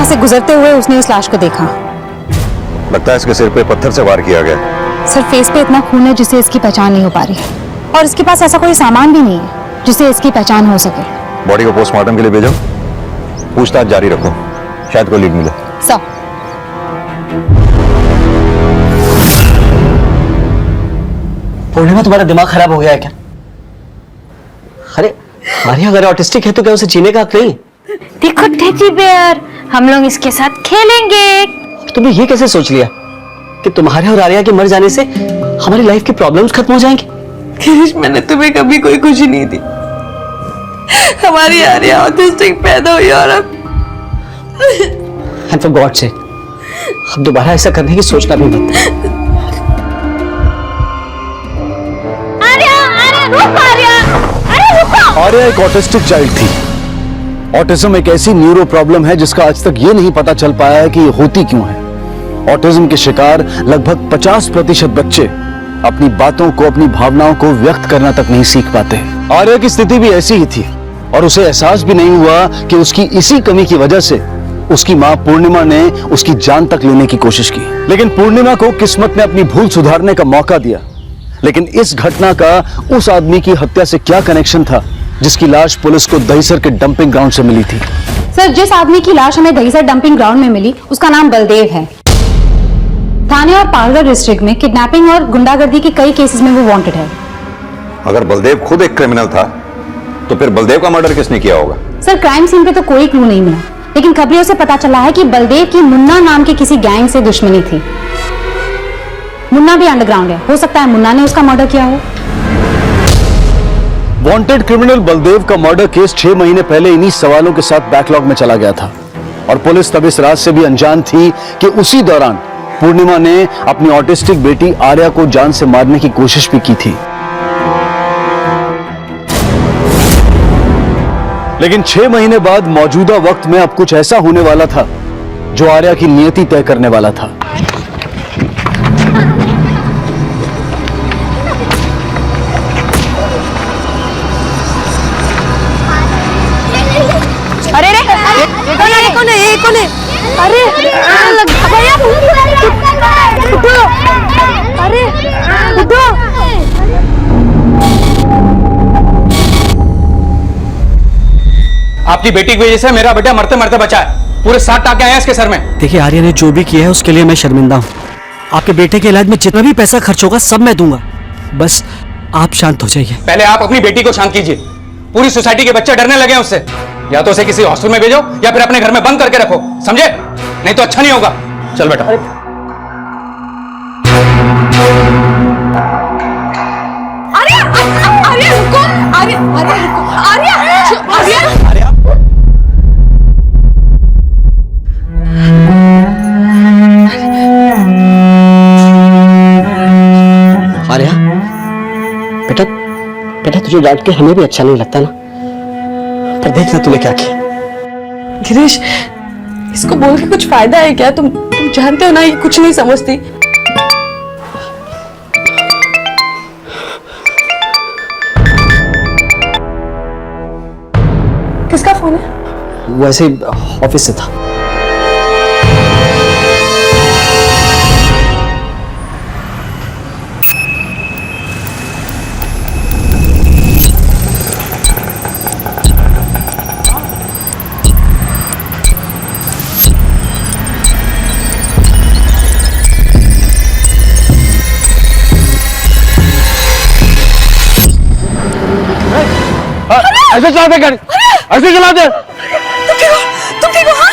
वहां से गुजरते हुए उसने उस लाश को देखा। लगता है इसके सिर पे पत्थर से वार किया गया। सर, फेस पे इतना खून है जिससे इसकी पहचान नहीं हो पा रही और इसके पास ऐसा कोई सामान भी नहीं है जिससे इसकी पहचान हो सके। बॉडी को पोस्टमार्टम के लिए भेजो, पूछताछ जारी रखो, शायद कोई लीड मिले। सर, पूर्णिमा तुम्हारा दिमाग खराब हो गया है क्या? अरे आर्या अगर ऑटिस्टिक है तो क्या उसे जीने का हक नहीं? देखो टेडी बेयर, हम लोग इसके साथ खेलेंगे। तुमने ये कैसे सोच लिया कि तुम्हारे और आर्या के मर जाने से हमारी लाइफ की प्रॉब्लम्स खत्म हो जाएंगी? गिरीश, मैंने तुम्हें कभी कोई खुशी नहीं दी। हमारी आर्या ऑटिस्टिक पैदा हुई और अब एंड फॉर गॉड से अब दोबारा ऐसा करने की सोचना भी मत। आर्या एक ऑटिस्टिक चाइल्ड थी। ऑटिज्म एक ऐसी न्यूरो प्रॉब्लम है जिसका आज तक ये नहीं पता चल पाया है कि ये होती क्यों है। ऑटिज्म के शिकार लगभग 50% बच्चे अपनी बातों को, अपनी भावनाओं को व्यक्त करना तक नहीं सीख पाते। आर्या की स्थिति भी ऐसी ही थी और उसे एहसास भी नहीं हुआ कि उसकी इसी कमी की वजह से उसकी मां पूर्णिमा ने उसकी जान तक लेने की कोशिश की। लेकिन पूर्णिमा को किस्मत ने अपनी भूल सुधारने का मौका दिया। लेकिन इस घटना का उस आदमी की हत्या से क्या कनेक्शन था जिसकी लाश पुलिस को दहीसर के डंपिंग ग्राउंड से मिली थी? सर, जिस आदमी की लाश हमें दहीसर डंपिंग ग्राउंड में मिली उसका नाम बलदेव है। थाने और पालघर डिस्ट्रिक्ट में किडनैपिंग और गुंडागर्दी के कई केसेस में वो वांटेड है। अगर बलदेव खुद एक क्रिमिनल था तो फिर बलदेव का मर्डर किसने किया होगा? सर, क्राइम सीन पे तो कोई क्लू नहीं मिला, लेकिन खबरों से पता चला है कि बलदेव की मुन्ना नाम के किसी गैंग से दुश्मनी थी। मुन्ना भी अंडरग्राउंड है, हो सकता है मुन्ना ने उसका मर्डर किया हो। वांटेड क्रिमिनल बलदेव का मर्डर केस 6 महीने पहले इन्हीं सवालों के साथ बैकलॉग में चला गया था और पुलिस तब इस राज से भी अनजान थी कि उसी दौरान पूर्णिमा ने अपनी ऑटिस्टिक बेटी आर्या को जान से मारने की कोशिश भी की थी। लेकिन 6 महीने बाद मौजूदा वक्त में अब कुछ ऐसा होने वाला था जो आर्या की नियति तय करने वाला था। अरे रे, कौन है? ये कौन है? अरे भैया, उठो! अरे उठो! आपकी बेटी की वजह से मेरा बेटा मरते मरते बचा है। पूरे 7 टाके आए हैं इसके सर में। देखिए आर्या ने जो भी किया है उसके लिए मैं शर्मिंदा हूँ। आपके बेटे के इलाज में जितना भी पैसा खर्च होगा सब मैं दूंगा, बस आप शांत हो जाइए। पहले आप अपनी बेटी को शांत कीजिए। पूरी सोसाइटी के बच्चे डरने लगे हैं उससे। या तो उसे किसी हॉस्टल में भेजो या फिर अपने घर में बंद करके रखो, समझे? नहीं तो अच्छा नहीं होगा। चल बेटा। आर्या रुको! आर्या रुको! आर्या! आर्या बेटा, बेटा तुझे डांट के हमें भी अच्छा नहीं लगता ना, पर देखना तूने क्या किया। गिरीश, इसको बोल के कुछ फायदा है क्या? तुम जानते हो ना ये कुछ नहीं समझती। किसका फोन है? वैसे ऑफिस से था। ऐसे चलाते गाड़ी, ऐसे चलाते। तुम ठीक हो? हाँ?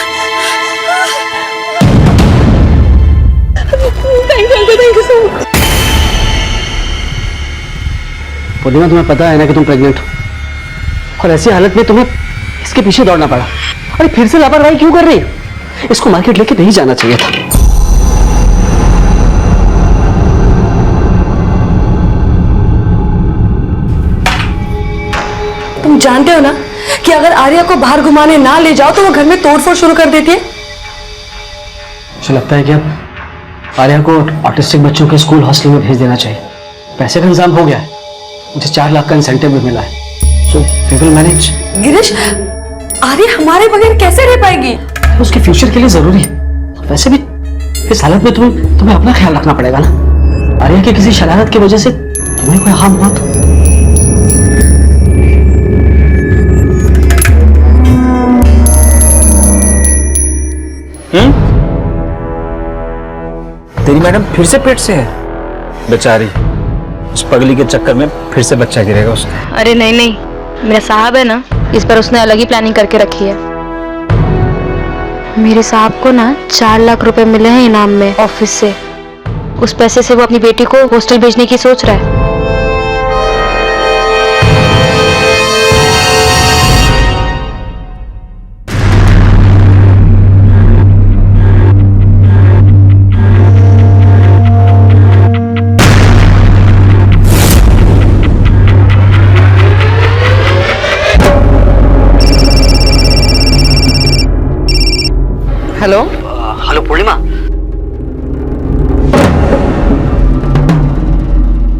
Thank you so much. पूर्णिमा, तुम्हें पता है ना कि तुम प्रेग्नेंट हो और ऐसी हालत में तुम्हें इसके पीछे दौड़ना पड़ा। अरे फिर से लापरवाही क्यों कर रही हो? इसको मार्केट लेके नहीं जाना चाहिए था। तुम जानते हो ना कि अगर आर्या को बाहर घुमाने ना ले जाओ तो वो घर में तोड़फोड़ शुरू कर देती है। मुझे लगता है कि अब आर्या को ऑटिस्टिक बच्चों के स्कूल हॉस्टल में भेज देना चाहिए। पैसे का इंतजाम हो गया है, मुझे 4 लाख का इंसेंटिव भी मिला है, so we will manage. Girish, Arya हमारे बगैर कैसे रह पाएगी? उसके फ्यूचर के लिए जरूरी है। वैसे भी इस हालत में तुम्हें अपना ख्याल रखना पड़ेगा ना। आर्या की किसी शरारत की वजह से तुम्हें कोई हार्म हुआ तो। तेरी मैडम फिर से पेट से है बेचारी, उस पगली के चक्कर में फिर से बच्चा गिरेगा उसका। अरे नहीं नहीं, मेरा साहब है ना, इस पर उसने अलग ही प्लानिंग करके रखी है। मेरे साहब को ना 4 लाख रुपए मिले हैं इनाम में ऑफिस से। उस पैसे से वो अपनी बेटी को हॉस्टल भेजने की सोच रहा है। हेलो हेलो पूर्णिमा।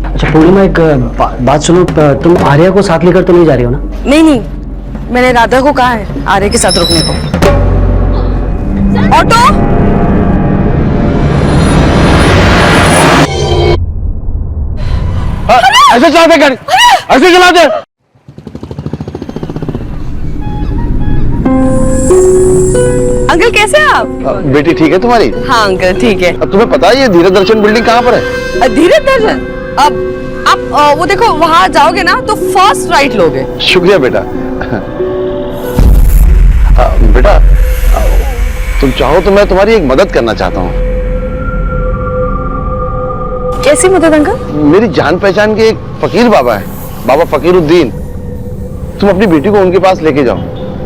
अच्छा पूर्णिमा, एक बात सुनो, तुम आर्या को साथ लेकर तो नहीं जा रही हो ना? नहीं नहीं, मैंने राधा को कहा है आर्य के साथ रुकने को। ऑटो! ऐसे चलाते गाड़ी, ऐसे चलाते। अंकल कैसे हैं आप? बेटी ठीक है तुम्हारी? हाँ अंकल ठीक है। अब तुम्हें पता है ये धीरज दर्शन बिल्डिंग कहाँ पर है? धीरज दर्शन, अब आप वो देखो वहां जाओगे ना तो फर्स्ट राइट लोगे। शुक्रिया बेटा। बेटा तुम चाहो तो मैं तुम्हारी एक मदद करना चाहता हूँ। कैसी मदद अंकल? मेरी जान पहचान के एक फकीर बाबा है, बाबा फकीरुद्दीन। तुम अपनी बेटी को उनके पास लेके जाओ,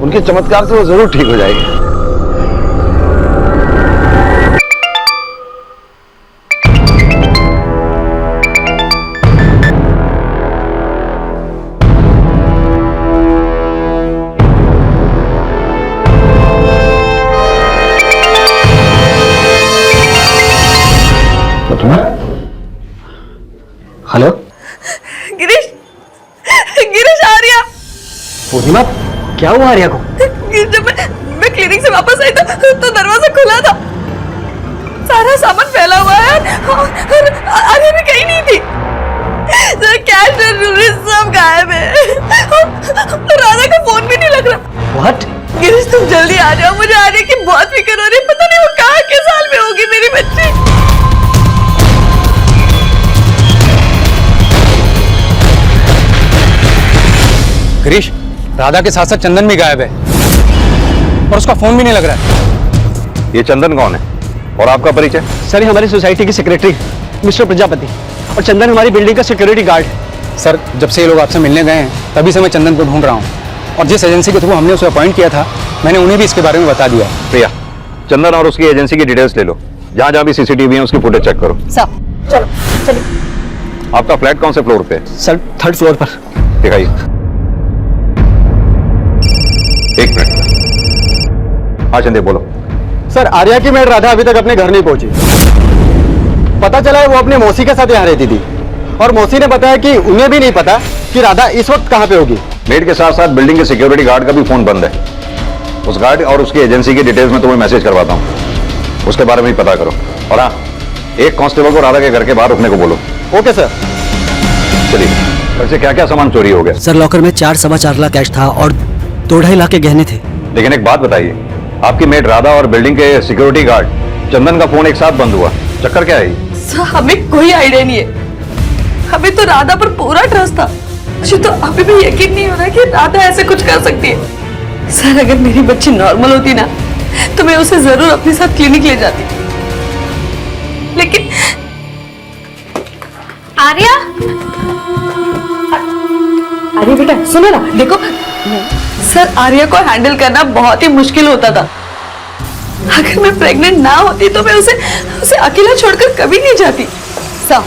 उनके चमत्कार से वो जरूर ठीक हो जाएगी। हेलो गिरीश, गिरीश आर्या। पूर्णिमा, क्या हुआ आर्या को? जब मैं क्लिनिक से वापस आई तो दरवाजा खुला था, सारा सामान फैला हुआ है और आर्या भी कहीं नहीं थी। कैश और ज्वेलरी सब गायब है और राधा का फोन भी नहीं लग रहा। व्हाट? गिरीश तुम जल्दी आ जाओ, मुझे आर्या की बहुत फिक्र हो रही है। पता नहीं वो कहाँ के साल में होगी मेरी बच्ची। गिरीश, राधा के साथ साथ चंदन भी गायब है और उसका फोन भी नहीं लग रहा है। ये चंदन कौन है और आपका परिचय? सर, ये हमारी सोसाइटी की सेक्रेटरी मिस्टर प्रजापति, और चंदन हमारी बिल्डिंग का सिक्योरिटी गार्ड है। सर, जब से ये लोग आपसे मिलने गए हैं तभी से मैं चंदन को ढूंढ रहा हूँ, और जिस एजेंसी के थ्रू हमने उसे अपॉइंट किया था मैंने उन्हें भी इसके बारे में बता दिया। प्रिया, चंदन और उसकी एजेंसी की डिटेल्स ले लो, जहां जहां भी सीसीटीवी है उसकी फुटेज चेक करो। सर चलो चलिए। आपका फ्लैट कौन से फ्लोर पे है? सर, 3rd फ्लोर पर। दिखाइए। एक मिनट। हाँ चंदे बोलो। सर, आर्या की मेड राधा अभी तक अपने घर नहीं पहुंची। पता चला है वो अपनी मौसी के साथ यहाँ रहती थी, और मौसी ने बताया कि उन्हें भी नहीं पता कि राधा इस वक्त कहाँ पे होगी। मेड के साथ साथ बिल्डिंग के सिक्योरिटी गार्ड का भी फोन बंद है। उस गार्ड और उसकी एजेंसी की डिटेल्स में तुम्हें मैसेज करवाता हूँ, उसके बारे में भी पता करो। और हाँ, एक कांस्टेबल को राधा के घर के बाहर रुकने को बोलो। Okay sir. चलिए, वैसे क्या क्या सामान चोरी हो गया? सर, लॉकर में 4-4.25 लाख कैश था और 2-2.5 लाख के गहने थे। लेकिन एक बात बताइए, आपकी मेड राधा और बिल्डिंग के सिक्योरिटी गार्ड चंदन का फोन एक साथ बंद हुआ, चक्कर क्या है? सर, हमें कोई आइडिया नहीं है। हमें तो राधा पर पूरा ट्रस्ट था। मुझे तो अभी भी यकीन नहीं हो रहा कि राधा ऐसे कुछ कर सकती है। सर, अगर मेरी बच्ची नॉर्मल होती ना तो मैं उसे जरूर अपने साथ क्लिनिक ले जाती, लेकिन आर्या, अरे बेटा सुनो ना, देखो सर, आर्या को हैंडल करना बहुत ही मुश्किल होता था। अगर मैं प्रेग्नेंट ना होती तो मैं उसे अकेला छोड़कर कभी नहीं जाती। सर,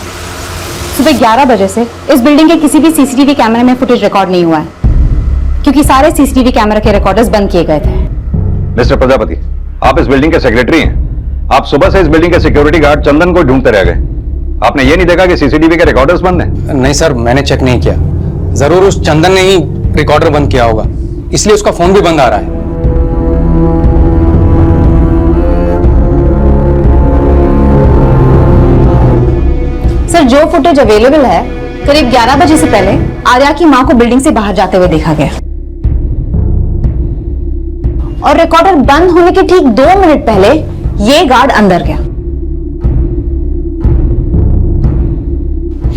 सुबह 11 बजे से इस बिल्डिंग के किसी भी सीसीटीवी कैमरे में फुटेज रिकॉर्ड नहीं हुआ है, क्योंकि सारे सीसीटीवी कैमरा के रिकॉर्डर्स बंद किए गए थे। मिस्टर प्रजापति, आप इस बिल्डिंग के सेक्रेटरी हैं। आप सुबह से इस बिल्डिंग के सिक्योरिटी गार्ड चंदन को ढूंढते रह गए। आपने ये नहीं देखा कि सीसीटीवी के रिकॉर्डर्स बंद हैं? नहीं सर, मैंने चेक नहीं किया। जरूर उस चंदन ने ही रिकॉर्डर बंद किया होगा, इसलिए उसका फोन भी बंद आ रहा है। सर जो फुटेज अवेलेबल है करीब 11 बजे से पहले आर्या की मां को बिल्डिंग से बाहर जाते हुए देखा गया और रिकॉर्डर बंद होने के ठीक 2 मिनट पहले ये गार्ड अंदर गया।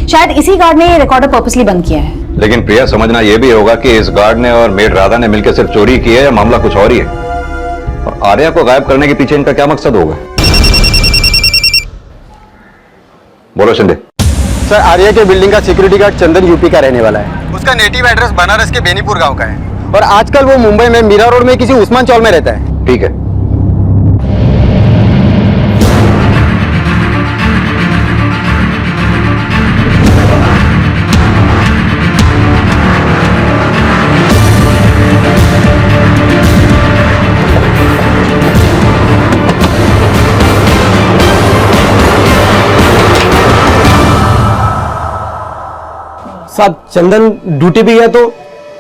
शायद इसी गार्ड ने ये रिकॉर्डर पर्पसली बंद किया है। लेकिन प्रिया समझना यह भी होगा कि इस गार्ड ने और मेड राधा ने मिलकर सिर्फ चोरी की है या मामला कुछ और ही है, और आर्या को गायब करने के पीछे इनका क्या मकसद होगा? बोलो शिंदे। सर, आर्या के बिल्डिंग का सिक्योरिटी गार्ड चंदन यूपी का रहने वाला है। उसका नेटिव एड्रेस बनारस के बेनीपुर गांव का है और आजकल वो मुंबई में मीरा रोड में किसी उस्मान चौल में रहता है। ठीक है। साहब चंदन ड्यूटी भी गया तो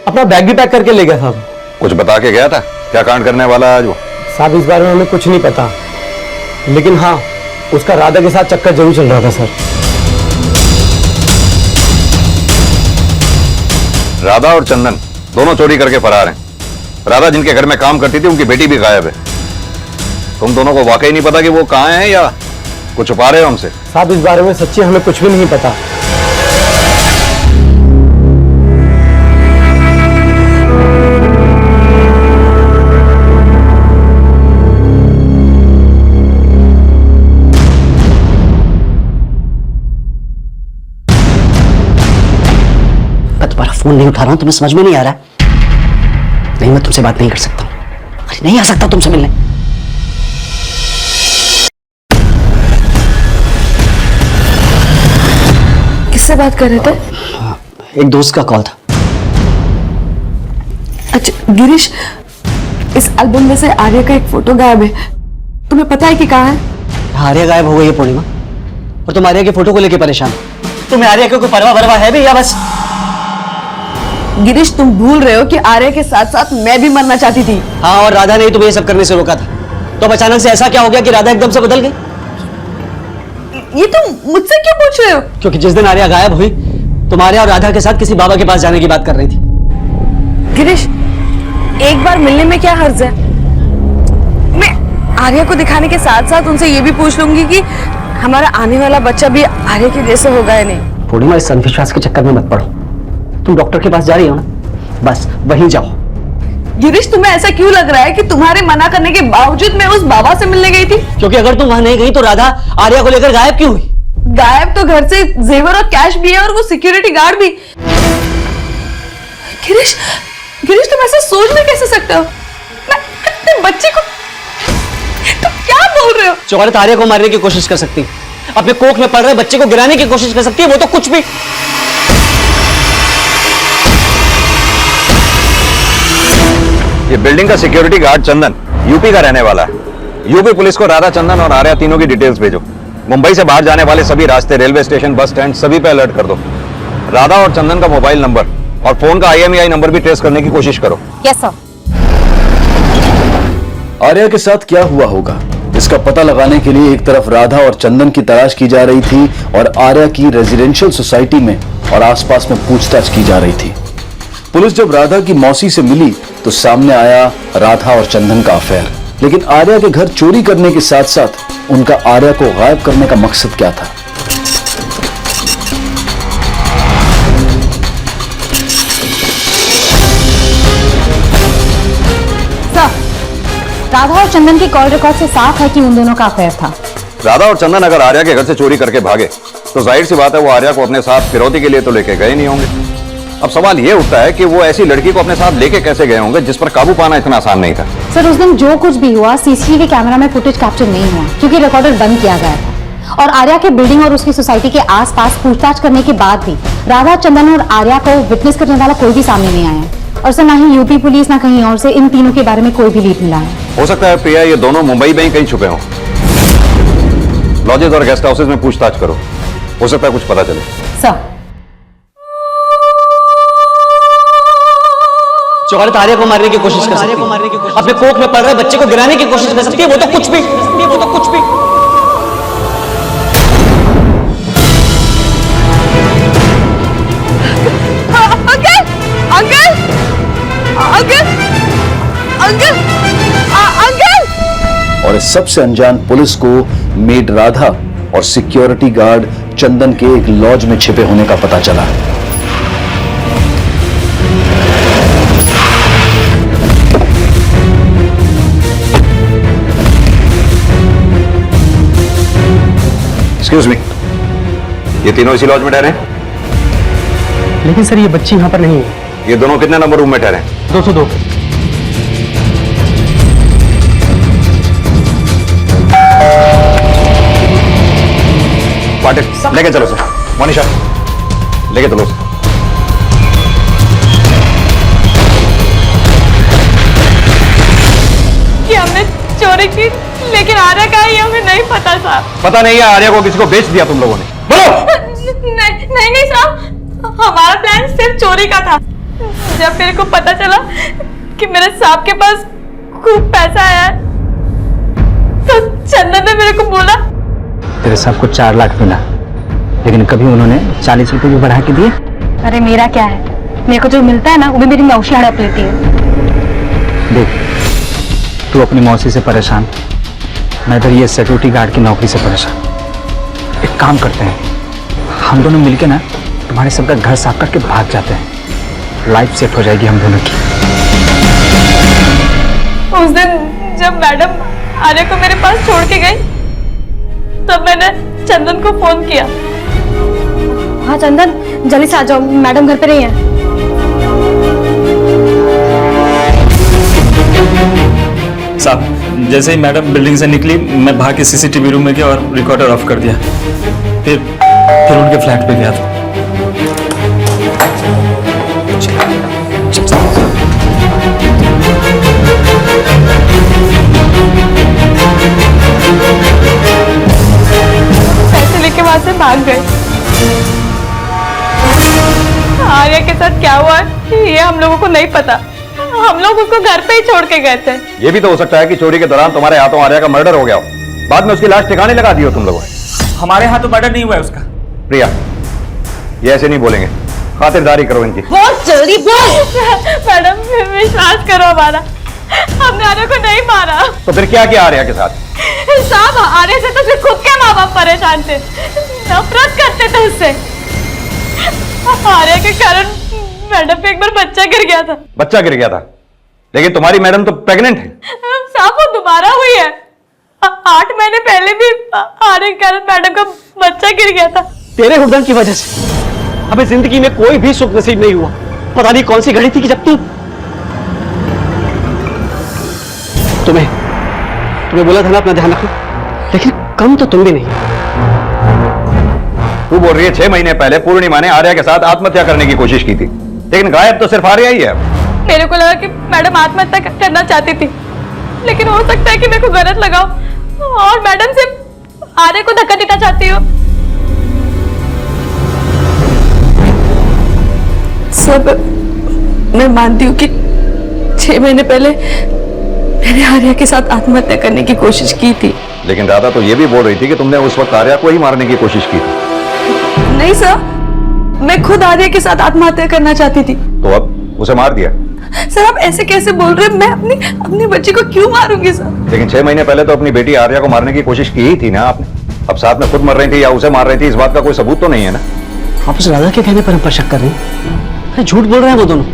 अपना बैग भी पैक करके ले गया साहब। कुछ बता के गया था क्या कांड करने वाला है आज वो? साहब इस बारे में हमें कुछ नहीं पता, लेकिन हाँ उसका राधा के साथ चक्कर जरूर चल रहा था सर। राधा और चंदन दोनों चोरी करके फरार हैं। राधा जिनके घर में काम करती थी उनकी बेटी भी गायब है। तुम दोनों को वाकई नहीं पता कि वो कहाँ है या कुछ छुपा रहे हो हमसे? साहब इस बारे में सच्ची हमें कुछ भी नहीं पता। तुम्हारा फोन नहीं उठा रहा हूं, तुम्हें समझ में नहीं आ रहा? नहीं, मैं तुमसे बात नहीं कर सकता हूं। अरे नहीं आ सकता तुमसे मिलने। किससे बात कर रहे थे? एक दोस्त का कॉल था। अच्छा गिरीश, इस एल्बम में से आर्या का एक फोटो गायब है, तुम्हें पता है कि कहाँ है? आर्या गायब हो गई है पूर्णिमा, और तुम आर्या के फोटो को लेके परेशान हो। तुम्हें आर्या की कोई परवाह वरवा है भी या बस? गिरीश, तुम भूल रहे हो कि आर्या के साथ साथ मैं भी मरना चाहती थी। हाँ, और राधा ने तुम्हें ये सब करने से रोका था। तो अब अचानक से ऐसा क्या हो गया कि राधा एकदम से बदल गई? ये तुम मुझसे क्यों पूछ रहे हो? क्योंकि जिस दिन आर्या गायब हुई तुम आर्या और राधा के साथ किसी बाबा के पास जाने की बात कर रही थी। गिरीश, एक बार मिलने में क्या हर्ज है? मैं आर्या को दिखाने के साथ साथ उनसे ये भी पूछ लूंगी कि हमारा आने वाला बच्चा भी आर्या के जैसे होगा या नहीं। पूर्णिमा, इस अंधविश्वास के चक्कर में मत पड़ो। तुम डॉक्टर के पास जा रही हो ना, बस वहीं जाओ। गिरीश, तुम्हें ऐसा क्यों लग रहा है कि तुम्हारे मना करने के बावजूद मैं उस बाबा से मिलने गई थी? क्योंकि अगर तुम वहां नहीं गई तो राधा आर्या को लेकर गायब क्यों हुई? गायब तो घर से जेवर और कैश भी है और वो सिक्योरिटी गार्ड भी। गिरीश, गिरीश तुम ऐसा सोच भी कैसे सकते हो? मैं अपने बच्चे को, तुम क्या बोल रहे हो? जो औरत आर्या को मारने की कोशिश कर सकती, अपने कोख में पड़ रहे बच्चे को गिराने की कोशिश कर सकती है, वो तो कुछ भी। ये बिल्डिंग का सिक्योरिटी गार्ड चंदन यूपी का रहने वाला है। यूपी पुलिस को राधा, चंदन और आर्या तीनों की डिटेल्स भेजो। मुंबई से बाहर जाने वाले सभी रास्ते, रेलवे स्टेशन, बस स्टैंड सभी पे अलर्ट कर दो। राधा और चंदन का मोबाइल नंबर और फोन का IMEI नंबर भी ट्रेस करने की कोशिश करो। Yes sir. आर्या के साथ क्या हुआ होगा, इसका पता लगाने के लिए एक तरफ राधा और चंदन की तलाश की जा रही थी और आर्या की रेजिडेंशियल सोसाइटी में और आसपास में पूछताछ की जा रही थी। पुलिस जब राधा की मौसी से मिली तो सामने आया राधा और चंदन का अफेयर। लेकिन आर्या के घर चोरी करने के साथ साथ उनका आर्या को गायब करने का मकसद क्या था? सर, राधा और चंदन की कॉल रिकॉर्ड से साफ है कि उन दोनों का अफेयर था। राधा और चंदन अगर आर्या के घर से चोरी करके भागे तो जाहिर सी बात है वो आर्या को अपने साथ फिरौती के लिए तो लेके गए नहीं होंगे। अब सवाल ये उठता है कि वो ऐसी लड़की को अपने साथ लेके कैसे गए होंगे जिस पर काबू पाना इतना आसान नहीं था। सर, उस दिन जो कुछ भी हुआ सीसीटीवी कैमरा में फुटेज कैप्चर नहीं हुआ क्योंकि रिकॉर्डर बंद किया गया था। और आर्या के बिल्डिंग और उसकी सोसाइटी के आसपास पूछताछ करने के बाद भी राधा, चंदन और आर्या को विटनेस करने वाला कोई भी सामने नहीं आया। और सर, ना ही यूपी पुलिस ना कहीं और से इन तीनों के बारे में कोई भी लीड मिला है। हो सकता है प्रिया ये दोनों मुंबई में ही कहीं छुपे हों। लॉजेस और गेस्ट हाउसेज में पूछताछ करो, हो सकता है कुछ पता चले। सर, जो औरत आर्या को मारने की कोशिश कर सकती है, अपने कोख में पड़ रहे बच्चे को गिराने की कोशिश कर सकती है, वो तो कुछ भी। सबसे अनजान पुलिस को मेड राधा और सिक्योरिटी गार्ड चंदन के एक लॉज में छिपे होने का पता चला। एक्सक्यूज मी, ये तीनों इसी लॉज में ठहरे हैं? लेकिन सर ये बच्ची यहां पर नहीं है। ये दोनों कितने नंबर रूम में ठहरे हैं? 202। पाटिल, लेके चलो सर। मनीषा, लेके चलो सर। कि हमने चोरी की, लेकिन आर्या का ही हमें नहीं पता साहब। पता नहीं है आर्या को किसी को बेच दिया तुम लोगों ने? बोलो। नहीं साहब, हमारा प्लान सिर्फ चोरी का था। जब मेरे को पता चला कि मेरे साहब के पास खूब पैसा है, तो चंदन ने मेरे को बोला। तेरे साहब को 4 लाख मिला, लेकिन कभी उन्होंने 40 रुपए भी बढ़ा के दिए? अरे मेरा क्या है, मेरे को जो मिलता है ना वो भी मेरी मौसी हड़प लेती है। देख, तू अपनी मौसी से परेशान, मैं इधर ये सिक्योरिटी गार्ड की नौकरी से परेशान। एक काम करते हैं, हम दोनों मिलके ना तुम्हारे सबका घर साफ करके भाग जाते हैं। लाइफ सेट हो जाएगी हम दोनों की। उस दिन जब मैडम आर्या को मेरे पास छोड़ के गई, तब मैंने चंदन को फोन किया। हाँ चंदन, जल्दी से आ जाओ, मैडम घर पे नहीं है। साहब, जैसे ही मैडम बिल्डिंग से निकली, मैं भाग के सीसीटीवी रूम में गया और रिकॉर्डर ऑफ कर दिया। फिर उनके फ्लैट पे गया था। पैसे लेके वहां से भाग गए। आर्या के साथ क्या हुआ ये हम लोगों को नहीं पता। हम लोग उसको घर पे ही छोड़ के गए थे। ये भी तो हो सकता है कि चोरी के दौरान तुम्हारे हाथों आर्या का मर्डर हो गया हो, बाद में उसकी लाश ठिकाने लगा दी हो तुम लोगों ने। हमारे यहाँ तो मर्डर नहीं हुआ है उसका। प्रिया, ये ऐसे नहीं बोलेंगे, खातिरदारी करो इनकी। बहुत जल्दी बोल। मैडम विश्वास करो हमारा, हमने आर्या को नहीं मारा। तो फिर क्या किया आर्या के साथ? साहब, आर्या से तो सिर्फ खुद के माँ बाप परेशान थे, नफरत करते थे उससे। आर्या के कारण मैडम पे एक बार बच्चा गिर गया था। बच्चा गिर गया था, लेकिन तुम्हारी मैडम तो प्रेग्नेंट है। साहब, वो दोबारा हुई है। 8 महीने पहले भी आर्या के कारण मैडम का बच्चा गिर गया था। तेरे हुक्म की वजह से हमें जिंदगी में कोई भी सुख नसीब नहीं हुआ। पता नहीं कौन सी घड़ी थी कि जब तुम्हें बोला था ना अपना ध्यान रखो, लेकिन कम तो तुम भी नहीं। तू बोल रही है 6 महीने पहले पूर्णिमा ने आर्या के साथ आत्महत्या करने की कोशिश की थी, लेकिन गायब तो सिर्फ आर्या ही है। मेरे को लगा कि मैडम आत्महत्या करना चाहती थी, लेकिन हो सकता है कि मेरे को गलत लगा हो और मैडम सिर्फ आर्या को धक्का देना चाहती हो। सब मैं मानती हूँ कि 6 महीने पहले मैंने आर्या के साथ आत्महत्या करने की कोशिश की थी। लेकिन राधा तो ये भी बोल रही थी कि तुमने उस वक्त आर्या को ही मारने की कोशिश की थी। नहीं सर, मैं खुद आर्या के साथ आत्महत्या करना चाहती थी। तो अब उसे मार दिया? सर, आप ऐसे कैसे बोल रहे हैं? मैं अपनी बच्ची को क्यों मारूंगी सर? लेकिन 6 महीने पहले तो अपनी बेटी आर्या को मारने की कोशिश की ही थी ना आपने। अब साथ में खुद मर रही थी या उसे मार रही थी, इस बात का कोई सबूत तो नहीं है ना। आप उस राधा के कहने पर हम पर शक कर रहे हैं? अरे झूठ बोल रहे हैं वो दोनों।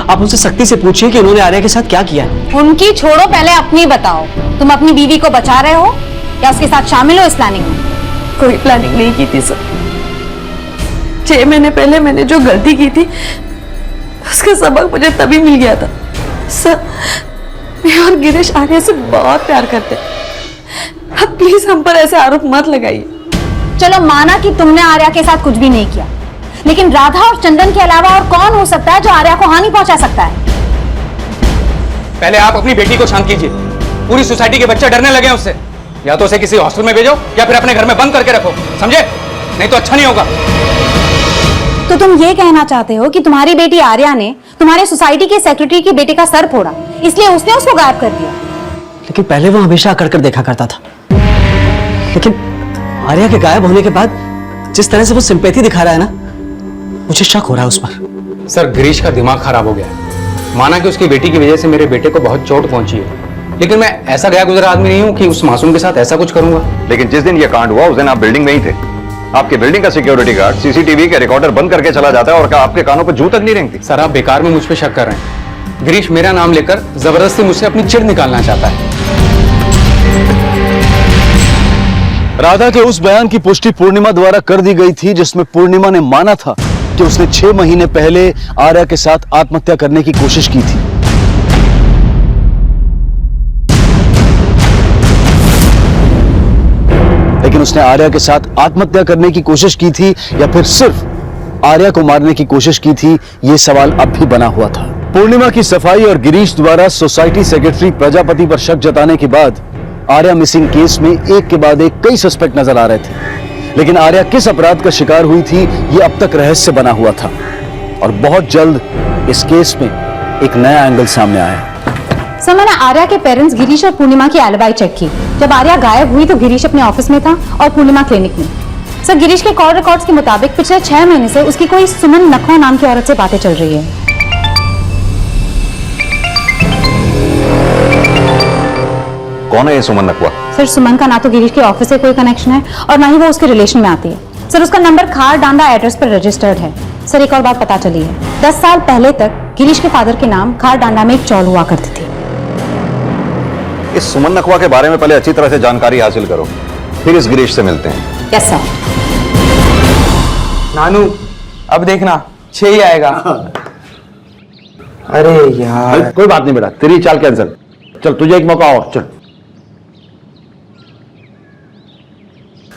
आप उनसे सख्ती से पूछिए कि उन्होंने आर्या के साथ क्या किया है। उनकी छोड़ो, पहले अपनी बताओ। तुम अपनी बीवी को बचा रहे हो या उसके साथ शामिल हो इस प्लानिंग में? कोई प्लानिंग नहीं की थी सर। 6 महीने पहले मैंने जो गलती की थी उसका सबक मुझे तभी मिल गया था। सर, मैं और गिरीश आर्या से बहुत प्यार करते हैं। अब प्लीज हम पर ऐसे आरोप मत लगाइए। चलो माना कि तुमने आर्या के साथ कुछ भी नहीं किया, लेकिन राधा और चंदन के अलावा और कौन हो सकता है जो आर्या को हानि पहुंचा सकता है? पहले आप अपनी बेटी को शांत कीजिए। पूरी सोसाइटी के बच्चे डरने लगे हैं उससे। या तो उसे किसी हॉस्टल में भेजो या फिर अपने घर में बंद करके रखो, समझे? नहीं तो अच्छा नहीं होगा। तो तुम ये कहना चाहते हो कि तुम्हारी बेटी आर्या ने तुम्हारे सोसाइटी के सेक्रेटरी की बेटे का सर फोड़ा, इसलिए उसने उसको गायब कर दिया? लेकिन पहले वो हमेशा आकर कर देखा करता था, लेकिन आर्या के गायब होने के बाद जिस तरह से वो सिंपैथी दिखा रहा है ना, मुझे शक हो रहा है उस पर। सर, गिरीश का दिमाग खराब हो गया है। माना कि उसकी बेटी की वजह से मेरे बेटे को बहुत चोट पहुंची है, लेकिन मैं ऐसा गया गुजरा आदमी नहीं हूं कि उस मासूम के साथ ऐसा कुछ करूंगा। लेकिन जिस दिन ये कांड हुआ उस दिन आप बिल्डिंग में ही थे। आपके बिल्डिंग का सिक्योरिटी गार्ड सीसीटीवी के रिकॉर्डर बंद करके चला जाता है और क्या आपके कानों पर जू तक नहीं रेंगती? सर आप बेकार में मुझ पे शक कर रहे हैं। गिरीश मेरा नाम लेकर जबरदस्ती मुझसे अपनी चिढ़ निकालना चाहता है। राधा के उस बयान की पुष्टि पूर्णिमा द्वारा कर दी गई थी जिसमें पूर्णिमा ने माना था कि उसने 6 महीने पहले आर्या के साथ आत्महत्या करने की कोशिश की थी। लेकिन उसने आर्या के साथ आत्महत्या करने की कोशिश की थी या फिर सिर्फ आर्या को मारने की कोशिश की थी, यह सवाल अब भी बना हुआ था। पूर्णिमा की सफाई और गिरीश द्वारा सोसाइटी सेक्रेटरी प्रजापति पर शक जताने के बाद आर्या मिसिंग केस में एक के बाद एक कई सस्पेक्ट नजर आ रहे थे, लेकिन आर्या किस अपराध का शिकार हुई थी यह अब तक रहस्य बना हुआ था और बहुत जल्द इस केस में एक नया एंगल सामने आया। सर मैंने आर्या के पेरेंट्स गिरीश और पूर्णिमा की एलिबाई चेक की। जब आर्या गायब हुई तो गिरीश अपने ऑफिस में था और पूर्णिमा क्लिनिक में। सर गिरीश के कॉल रिकॉर्ड्स के मुताबिक पिछले 6 महीने से उसकी कोई सुमन नखवा नाम की औरत से बातें चल रही है। कौन है ये सुमन नकवा? सर सुमन का ना तो गिरीश के ऑफिस से कोई कनेक्शन है और ना ही वो उसके रिलेशन में आती है। सर उसका नंबर खार डांडा एड्रेस पर रजिस्टर्ड है। सर एक और बात पता चली है, 10 साल पहले तक गिरीश के फादर के नाम खार डांडा में एक चौल हुआ करती थी। इस सुमन नकवा के बारे में पहले अच्छी तरह से जानकारी हासिल करो, फिर इस गिरीश से मिलते हैं। Yes sir. नानू अब देखना 6 ही आएगा। अरे यार कोई बात नहीं बेटा, तेरी चाल कैंसिल। चल तुझे एक मौका और, चल।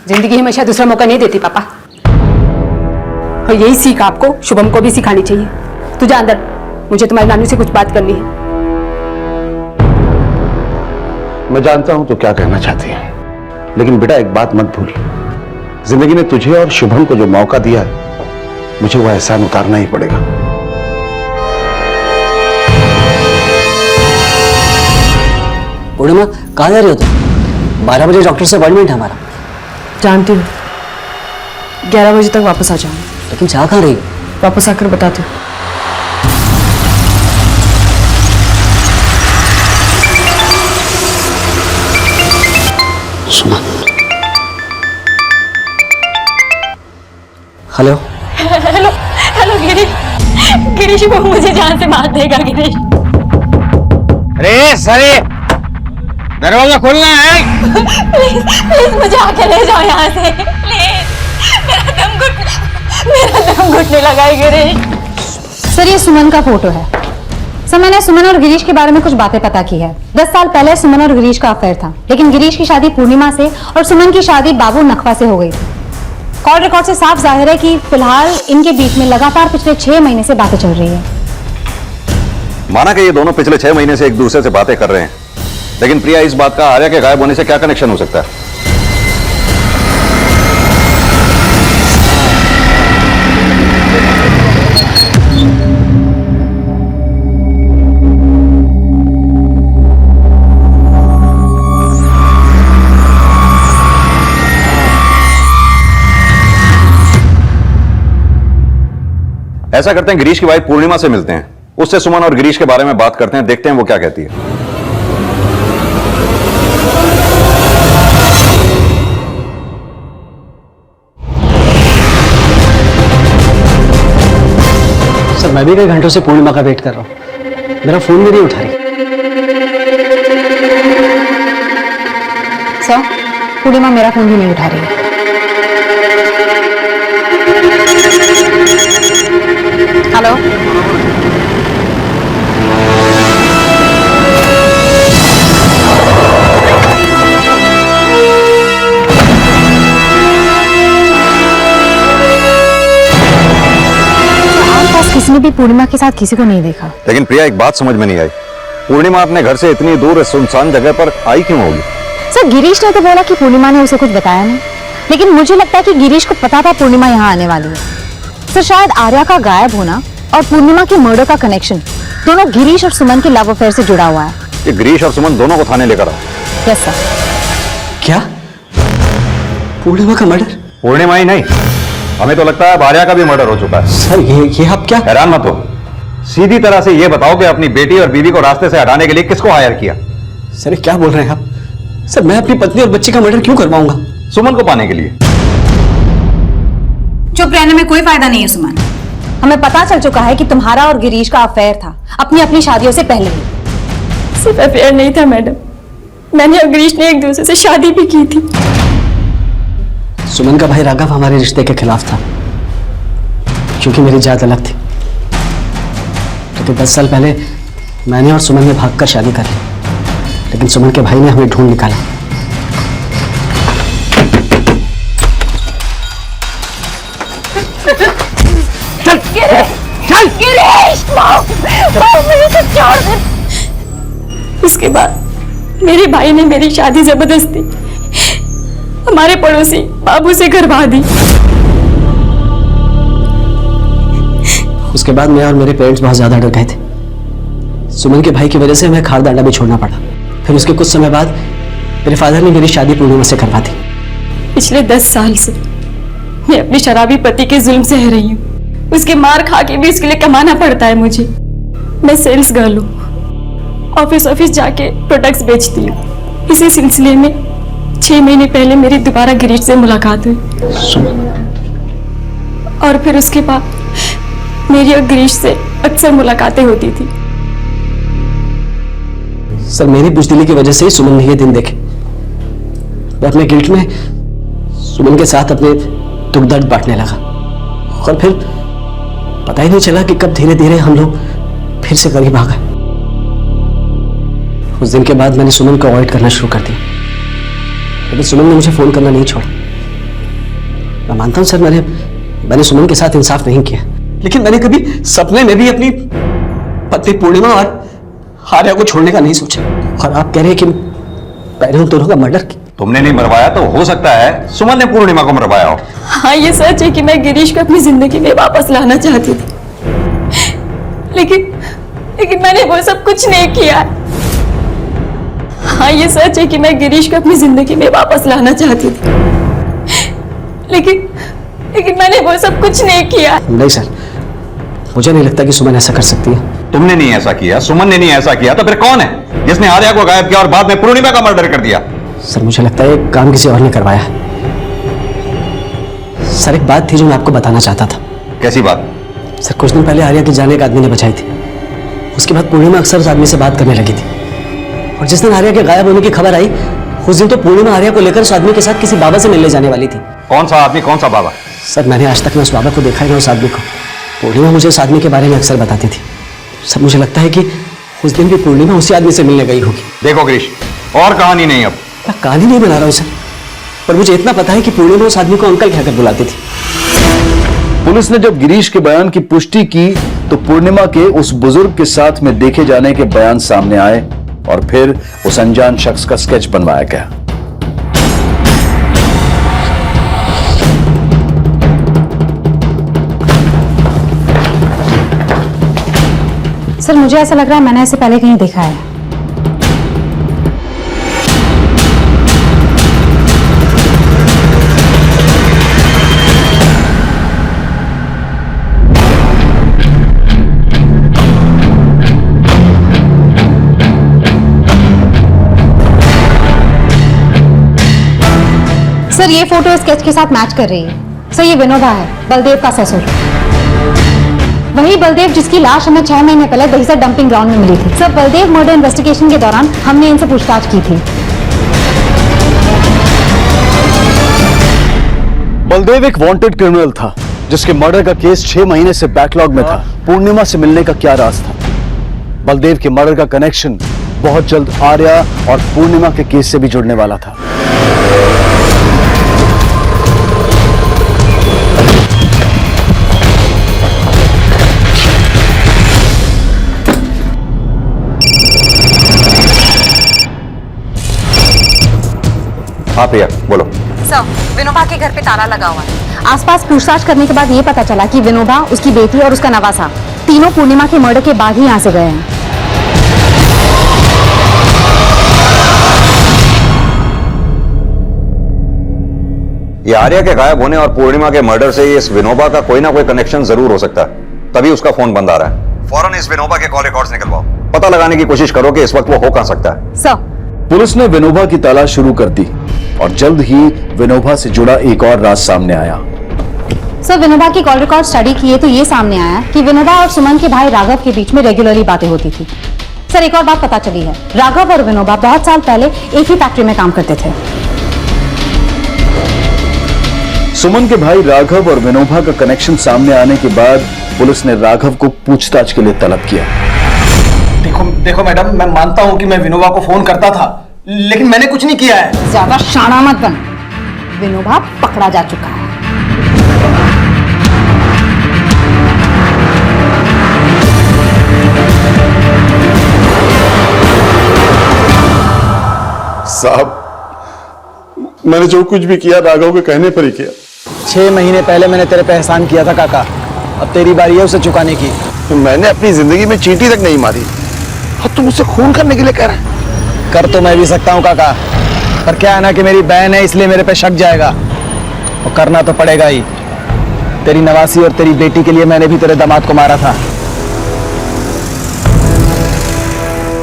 जिंदगी हमेशा दूसरा मौका नहीं देती पापा, और यही सीख आपको शुभम को भी सिखानी चाहिए। तू जा अंदर, मुझे तुम्हारे नानू से कुछ बात करनी है। मैं जानता हूं तू क्या कहना चाहती है, लेकिन बेटा एक बात मत भूल, जिंदगी ने तुझे और शुभम को जो मौका दिया है, मुझे वो एहसान उतारना ही पड़ेगा। पूर्णिमा कहाँ जा रही हो तुम? 12 बजे डॉक्टर से अपॉइंटमेंट है हमारा। जानती हूँ, 11 बजे तक वापस आ जाऊंगी। लेकिन चाह कहाँ रही हो? वापस आकर बताती हूँ। Suman. Hello hello hello Girish, Girish वो मुझे जान से मार देगा गिरीश। अरे सरे दरवाजा खोलना है। प्लीज मुझे आके ले जाओ यहाँ से प्लीज। मेरा दम घुटने लगा है गिरीश। सर ये सुमन का फोटो है। सर मैंने सुमन और गिरीश के बारे में कुछ बातें पता की है। 10 साल पहले सुमन और गिरीश का अफेयर था, लेकिन गिरीश की शादी पूर्णिमा से और सुमन की शादी बाबू नखवा से हो गई थी। कॉल रिकॉर्ड से साफ जाहिर है कि फिलहाल इनके बीच में लगातार पिछले 6 महीने से बातें चल रही है। माना कि ये दोनों पिछले 6 महीने से एक दूसरे से बातें कर रहे हैं, लेकिन प्रिया इस बात का आर्या के गायब होने से क्या कनेक्शन हो सकता है? ऐसा करते हैं, गिरीश की वाइफ पूर्णिमा से मिलते हैं, उससे सुमन और गिरीश के बारे में बात करते हैं, देखते हैं वो क्या कहती है। सर मैं भी कई घंटों से पूर्णिमा का वेट कर रहा हूँ, मेरा फोन भी नहीं उठा रही। सर पूर्णिमा मेरा फोन भी नहीं उठा रही है। हेलो आसपास किसी ने भी पूर्णिमा के साथ किसी को नहीं देखा। लेकिन प्रिया एक बात समझ में नहीं आई, पूर्णिमा अपने घर से इतनी दूर इस सुनसान जगह पर आई क्यों होगी? सर गिरीश ने तो बोला कि पूर्णिमा ने उसे कुछ बताया नहीं, लेकिन मुझे लगता है कि गिरीश को पता था पूर्णिमा यहाँ आने वाली है। सर शायद आर्या का गायब होना और पूर्णिमा के मर्डर का कनेक्शन दोनों गिरीश और सुमन के लव अफेयर से जुड़ा हुआ है। ये गिरीश और सुमन दोनों को थाने लेकर आओ। Yes sir. क्या? पूर्णिमा का मर्डर? पूर्णिमा ही नहीं, हमें तो लगता है अब आर्या का भी मर्डर हो चुका है। सर ये आप क्या? हैरान मत हो, सीधी तरह से ये बताओ कि अपनी बेटी और बीवी को रास्ते से हटाने के लिए किसको हायर किया? सर ये क्या बोल रहे हैं आप? सर मैं अपनी पत्नी और बच्ची का मर्डर क्यों करवाऊंगा? सुमन को पाने के लिए। चुप रहने में कोई फायदा नहीं है सुमन। हमें पता चल चुका है कि तुम्हारा और गिरीश का अफेयर था अपनी अपनी शादियों से पहले ही। सिर्फ अफेयर नहीं था मैडम, मैंने और गिरीश ने एक दूसरे से शादी भी की थी। सुमन का भाई राघव हमारे रिश्ते के खिलाफ था क्योंकि मेरी जात अलग थी। क्योंकि 10 साल पहले मैंने और सुमन ने भागकर शादी कर ली, लेकिन सुमन के भाई ने हमें ढूंढ निकाला। उसके बाद मेरे भाई ने मेरी शादी जबरदस्ती हमारे पड़ोसी बाबू से करवा दी। उसके बाद मैं और मेरे पेरेंट्स बहुत ज्यादा डर गए थे। सुमन के भाई की वजह से हमें खारदांडा भी छोड़ना पड़ा। फिर उसके कुछ समय बाद मेरे फादर ने मेरी शादी पूर्णिमा से करवा दी। पिछले 10 साल से मैं अपने शराबी पति के जुल्म सह रही हूँ। उसके मार खा के भी उसके लिए कमाना पड़ता है मुझे। मैं सेल्स गर्ल हूँ, ऑफिस जाके प्रोडक्ट्स बेचती हूँ। इसी सिलसिले में 6 महीने पहले मेरी दोबारा गिरीश से मुलाकात हुई और फिर उसके बाद मेरी और गिरीश से अक्सर मुलाकातें होती थी। सर मेरी बुजदिली की वजह से ही सुमन ने ये दिन देखे। मैं अपने गिल्ट में सुमन के साथ अपने दुख दर्द बांटने लगा और फिर पता ही नहीं चला कि कब धीरे धीरे हम लोग फिर से करीब आ गए। उस दिन के बाद मैंने सुमन को अवॉइड करना शुरू कर दिया, लेकिन सुमन ने मुझे फोन करना नहीं छोड़ा। मैं मानता हूं सर मैंने सुमन के साथ इंसाफ नहीं किया, लेकिन मैंने कभी सपने में भी अपनी पत्नी पूर्णिमा और आर्या को छोड़ने का नहीं सोचा। और आप कह रहे हैं कि मैंने उन दोनों का मर्डर किया? तुमने नहीं मरवाया तो हो सकता है सुमन ने पूर्णिमा को मरवाया हो। हाँ ये सच है कि मैं गिरीश को अपनी जिंदगी में वापस लाना चाहती थी, लेकिन मैंने वो सब कुछ नहीं किया। हाँ ये सच है कि मैं गिरीश को अपनी जिंदगी में वापस लाना चाहती थी, लेकिन मैंने वो सब कुछ नहीं किया। नहीं सर, मुझे नहीं लगता कि सुमन ऐसा कर सकती है। तुमने नहीं ऐसा किया, सुमन ने नहीं ऐसा किया, तो फिर कौन है जिसने आर्या को गायब किया और बाद में पूर्णिमा का मर्डर कर दिया? सर मुझे लगता है काम किसी और ने करवाया है। सर एक बात थी जो मैं आपको बताना चाहता था। कैसी बात? सर कुछ दिन पहले आर्या की जान एक आदमी ने बचाई थी। उसके बाद पूर्णिमा अक्सर उस आदमी से बात करने लगी थी, और जिस दिन आर्या के गायब होने की खबर आई उस दिन तो पूर्णिमा आर्या को लेकर उस आदमी के साथ किसी बाबा से मिलने जाने वाली थी। कौन सा आदमी, कौन सा बाबा? सर मैंने आज तक ना उस बाबा को देखा है ना उस आदमी को। पूर्णिमा मुझे उस आदमी के बारे में अक्सर बताती थी। सर मुझे लगता है कि उस दिन भी पूर्णिमा उसी आदमी से मिलने गई होगी। देखो गिरीश, और कहानी नहीं। अब मैं कहानी नहीं बना रहा हूं सर, पर मुझे इतना पता है कि पूर्णिमा उस आदमी को अंकल कहकर बुलाती थी। पुलिस ने जब गिरीश के बयान की पुष्टि की तो पूर्णिमा के उस बुजुर्ग के साथ में देखे जाने के बयान सामने आए और फिर उस अनजान शख्स का स्केच बनवाया गया। सर मुझे ऐसा लग रहा है मैंने इसे पहले कहीं देखा है। सर ये फोटो स्केच के साथ मैच कर रही है। सर ये विनोबा है, बलदेव का ससुर। वही बलदेव जिसकी लाश हमें 6 महीने पहले दहीसर डंपिंग ग्राउंड में मिली थी। सर बलदेव मर्डर इन्वेस्टिगेशन के दौरान हमने इनसे पूछताछ की थी। बलदेव एक वांटेड क्रिमिनल था जिसके मर्डर का केस 6 महीने से बैकलॉग में था। पूर्णिमा से मिलने का क्या राज था? बलदेव के मर्डर का कनेक्शन बहुत जल्द आर्या और पूर्णिमा के केस से भी जुड़ने वाला था। हाँ प्रिया बोलो। सर विनोबा के घर पे ताला लगा हुआ है। आसपास पूछताछ करने के बाद ये पता चला कि विनोबा, उसकी बेटी और उसका नवासा तीनों पूर्णिमा के मर्डर के बाद ही यहाँ से गए हैं। ये आर्या के गायब होने और पूर्णिमा के मर्डर से इस विनोबा का कोई ना कोई कनेक्शन जरूर हो सकता है, तभी उसका फोन बंद आ रहा है। फौरन इस विनोबा के कॉल रिकॉर्ड्स निकलवाओ, पता लगाने की कोशिश करो कि इस वक्त वो हो कहां सकता है। सर पुलिस ने विनोबा की तलाश शुरू कर दी और जल्द ही विनोबा से जुड़ा एक और राज सामने आया। सर, विनोबा की कॉल रिकॉर्ड स्टडी किए तो ये सामने आया कि विनोबा और सुमन के भाई राघव के बीच में रेगुलरली बातें होती थी। सर, एक और बात पता चली है, राघव और विनोबा बहुत साल पहले एक ही फैक्ट्री में काम करते थे। सुमन के भाई राघव और विनोबा का कनेक्शन सामने आने के बाद पुलिस ने राघव को पूछताछ के लिए तलब किया। देखो मैडम, मैं मानता हूं कि मैं विनोबा को फोन करता था, लेकिन मैंने कुछ नहीं किया है। ज्यादा शाना मत बन, विनोबा पकड़ा जा चुका है। साहब, मैंने जो कुछ भी किया राघव के कहने पर ही किया। 6 महीने पहले मैंने तेरे पे एहसान किया था काका, अब तेरी बारी है उसे चुकाने की। तो मैंने अपनी जिंदगी में चींटी तक नहीं मारी और तुम मुझसे खून करने के लिए कह रहे हैं? कर तो मैं भी सकता हूँ काका, पर क्या है ना कि मेरी बहन है, इसलिए मेरे पे शक जाएगा और करना तो पड़ेगा ही। तेरी नवासी और तेरी बेटी के लिए मैंने भी तेरे दामाद को मारा था।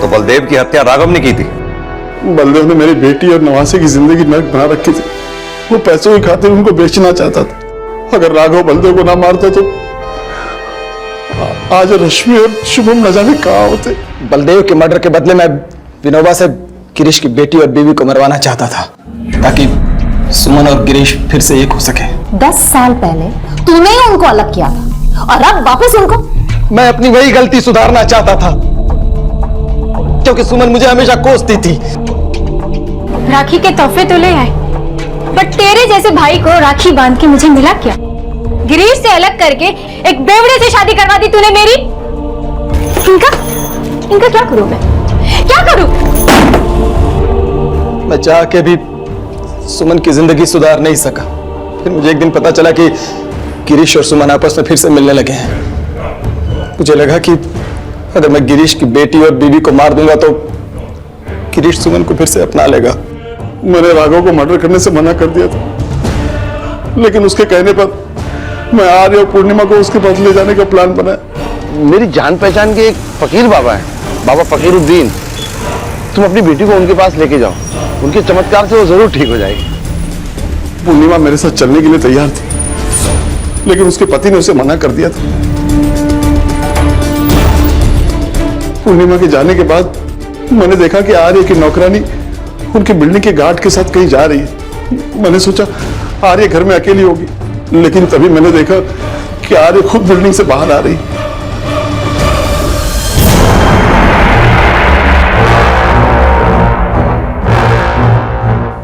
तो बलदेव की हत्या राघव ने की थी? बलदेव ने मेरी बेटी और नवासी की जिंदगी नरक बना रखी थी। वो पैसों की खातिर उनको बेचना चाहता था। अगर राघव बलदेव को ना मारता तो आज रश्मि और शुभम न जाने कहाँ होते। बलदेव के मर्डर के बदले मैं विनोबा से गिरीश की बेटी और बीवी को मरवाना चाहता था, ताकि सुमन और गिरीश फिर से एक हो सके। 10 साल पहले तूने ही उनको अलग किया था और अब वापस उनको। मैं अपनी वही गलती सुधारना चाहता था, क्योंकि सुमन मुझे हमेशा कोसती थी। राखी के तोहफे तो ले आए, बट तेरे जैसे भाई को राखी बांध के मुझे मिला क्या? गिरीश से अलग करके एक बेवड़े से शादी करवा दी तूने मेरी। इनका क्या करूं मैं? क्या करूं? मैं चाह के भी सुमन की जिंदगी सुधार नहीं सका। फिर मुझे एक दिन पता चला कि गिरीश और सुमन आपस में फिर से मिलने लगे हैं। मुझे लगा कि अगर मैं गिरीश की बेटी और बीवी को मार दूंगा तो गिरीश सुमन को फिर से अपना लेगा। मैंने राघव को मर्डर करने से मना कर दिया था, लेकिन उसके कहने पर मैं आर्य और पूर्णिमा को उसके पास ले जाने का प्लान बनाया। मेरी जान पहचान के एक फकीर बाबा है, बाबा फकीरुद्दीन। तुम अपनी बेटी को उनके पास लेके जाओ, उनके चमत्कार से वो जरूर ठीक हो जाएगी। पूर्णिमा मेरे साथ चलने के लिए तैयार थी, लेकिन उसके पति ने उसे मना कर दिया था। पूर्णिमा के जाने के बाद मैंने देखा कि आर्य की नौकरानी उनकी बिल्डिंग के गार्ड के साथ कहीं जा रही है। मैंने सोचा आर्य घर में अकेली होगी, लेकिन तभी मैंने देखा कि आर्य खुद बिल्डिंग से बाहर आ रही।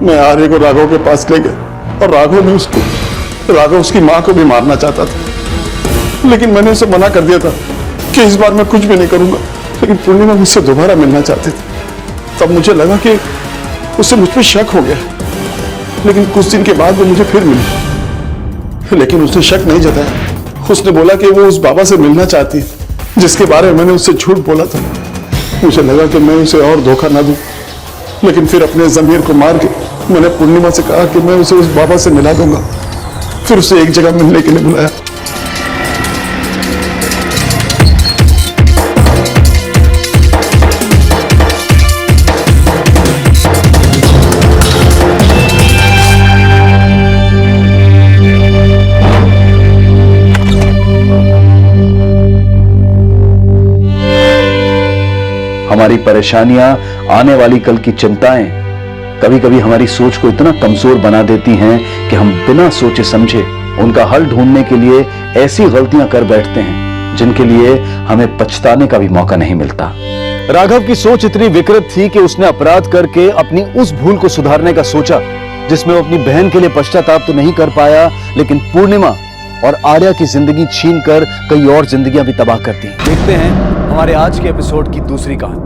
मैं आर्य को राघव के पास ले गया और राघव उसकी मां को भी मारना चाहता था, लेकिन मैंने उसे मना कर दिया था कि इस बार मैं कुछ भी नहीं करूंगा। लेकिन पूर्णिमा मुझसे दोबारा मिलना चाहती थी। तब मुझे लगा कि उससे मुझ पर शक हो गया, लेकिन कुछ दिन के बाद वो मुझे फिर मिली, लेकिन उसने शक नहीं जताया। उसने बोला कि वो उस बाबा से मिलना चाहती है, जिसके बारे में मैंने उससे झूठ बोला था। मुझे लगा कि मैं उसे और धोखा ना दूं, लेकिन फिर अपने ज़मीर को मार के मैंने पूर्णिमा से कहा कि मैं उसे उस बाबा से मिला दूंगा। फिर उसे एक जगह मिलने के लिए बुलाया। हमारी परेशानियां, आने वाली कल की चिंताएं कभी कभी हमारी सोच को इतना कमजोर बना देती हैं कि हम बिना सोचे समझे उनका हल ढूंढने के लिए ऐसी गलतियां कर बैठते हैं जिनके लिए हमें पछताने का भी मौका नहीं मिलता। राघव की सोच इतनी विकृत थी कि उसने अपराध करके अपनी उस भूल को सुधारने का सोचा जिसमें वो अपनी बहन के लिए पश्चाताप तो नहीं कर पाया, लेकिन पूर्णिमा और आर्या की जिंदगी छीनकर कई और जिंदगियां भी तबाह कर दी। देखते हैं हमारे आज के एपिसोड की दूसरी कहानी।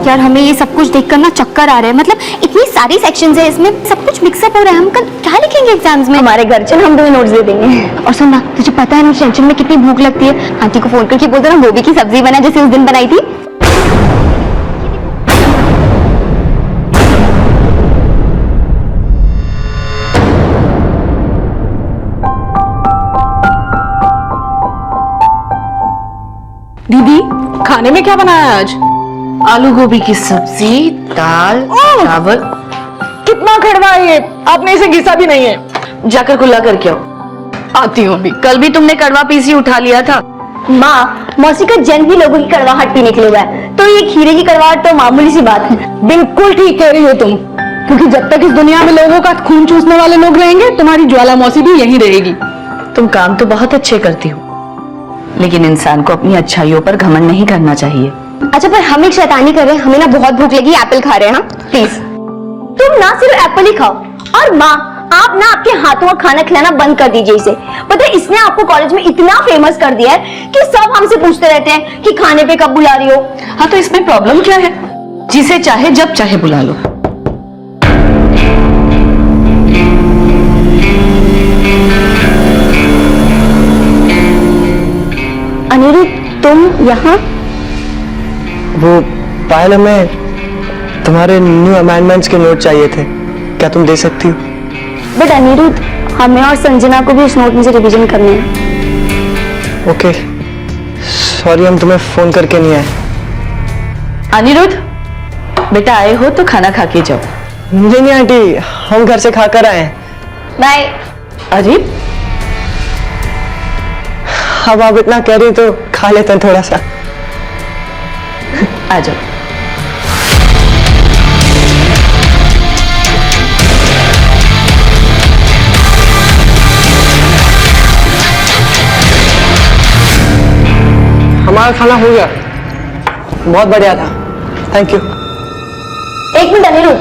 यार हमें ये सब कुछ देखकर ना चक्कर आ रहा है। मतलब इतनी सारी सेक्शंस है, इसमें सब कुछ मिक्सअप हो रहा है। हम कल क्या लिखेंगे एग्जाम्स में? हमारे घर चल, हम 2 नोट्स दे देंगे। और सुन ना, तुझे पता है ना टेंशन में कितनी भूख लगती है। आंटी को फोन करके बोल दो ना गोभी की सब्जी बना जैसे उस दिन बनाई थी। खाने में क्या बनाया है आज? आलू गोभी की सब्जी, दाल, चावल। कितना कड़वा है ये, आपने इसे घिसा भी नहीं है। जाकर कुल्ला करके आओ। आती हूँ अभी। कल भी तुमने कड़वा पीसी उठा लिया था। माँ, मौसी का जन्म ही लोगों की कड़वाहट पीने के लिए हुआ है, तो ये खीरे की कड़वाहट तो मामूली सी बात है। बिल्कुल ठीक कह रही हो तुम, क्योंकि जब तक इस दुनिया में लोगों का खून चूसने वाले लोग रहेंगे, तुम्हारी ज्वाला मौसी भी यही रहेगी। तुम काम तो बहुत अच्छे करती हो, लेकिन इंसान को अपनी अच्छाइयों पर घमंड नहीं करना चाहिए। अच्छा, पर हम एक शैतानी कर रहे हैं, हमें ना बहुत भूख लगी, एप्पल खा रहे हैं हम। प्लीज तुम ना सिर्फ एप्पल ही खाओ, और माँ आप ना आपके हाथों का खाना खिलाना बंद कर दीजिए इसे। पता है इसने आपको कॉलेज में इतना फेमस कर दिया है कि सब हमसे पूछते रहते हैं कि खाने पे कब बुला रही हो। हाँ, तो इसमें प्रॉब्लम क्या है? जिसे चाहे जब चाहे बुला लो। अनिरुद्ध, तुम यहाँ? वो पायल, हमें तुम्हारे न्यू अमेंडमेंट्स के नोट चाहिए थे, क्या तुम दे सकती हो? बट अनिरुद्ध, हमें और संजना को भी उस नोट में से रिवीजन करने हैं। ओके, सॉरी हम तुम्हें फोन करके नहीं आए। अनिरुद्ध, बेटा आए हो तो खाना खा के जाओ। नहीं आंटी, हम घर से खाकर आए हैं। बाय। अरे अब आप इतना कह रही तो खा लेते हैं थोड़ा सा। आ जाओ। हमारा खाना हो गया, बहुत बढ़िया था, थैंक यू। एक मिनट अनिरुद्ध,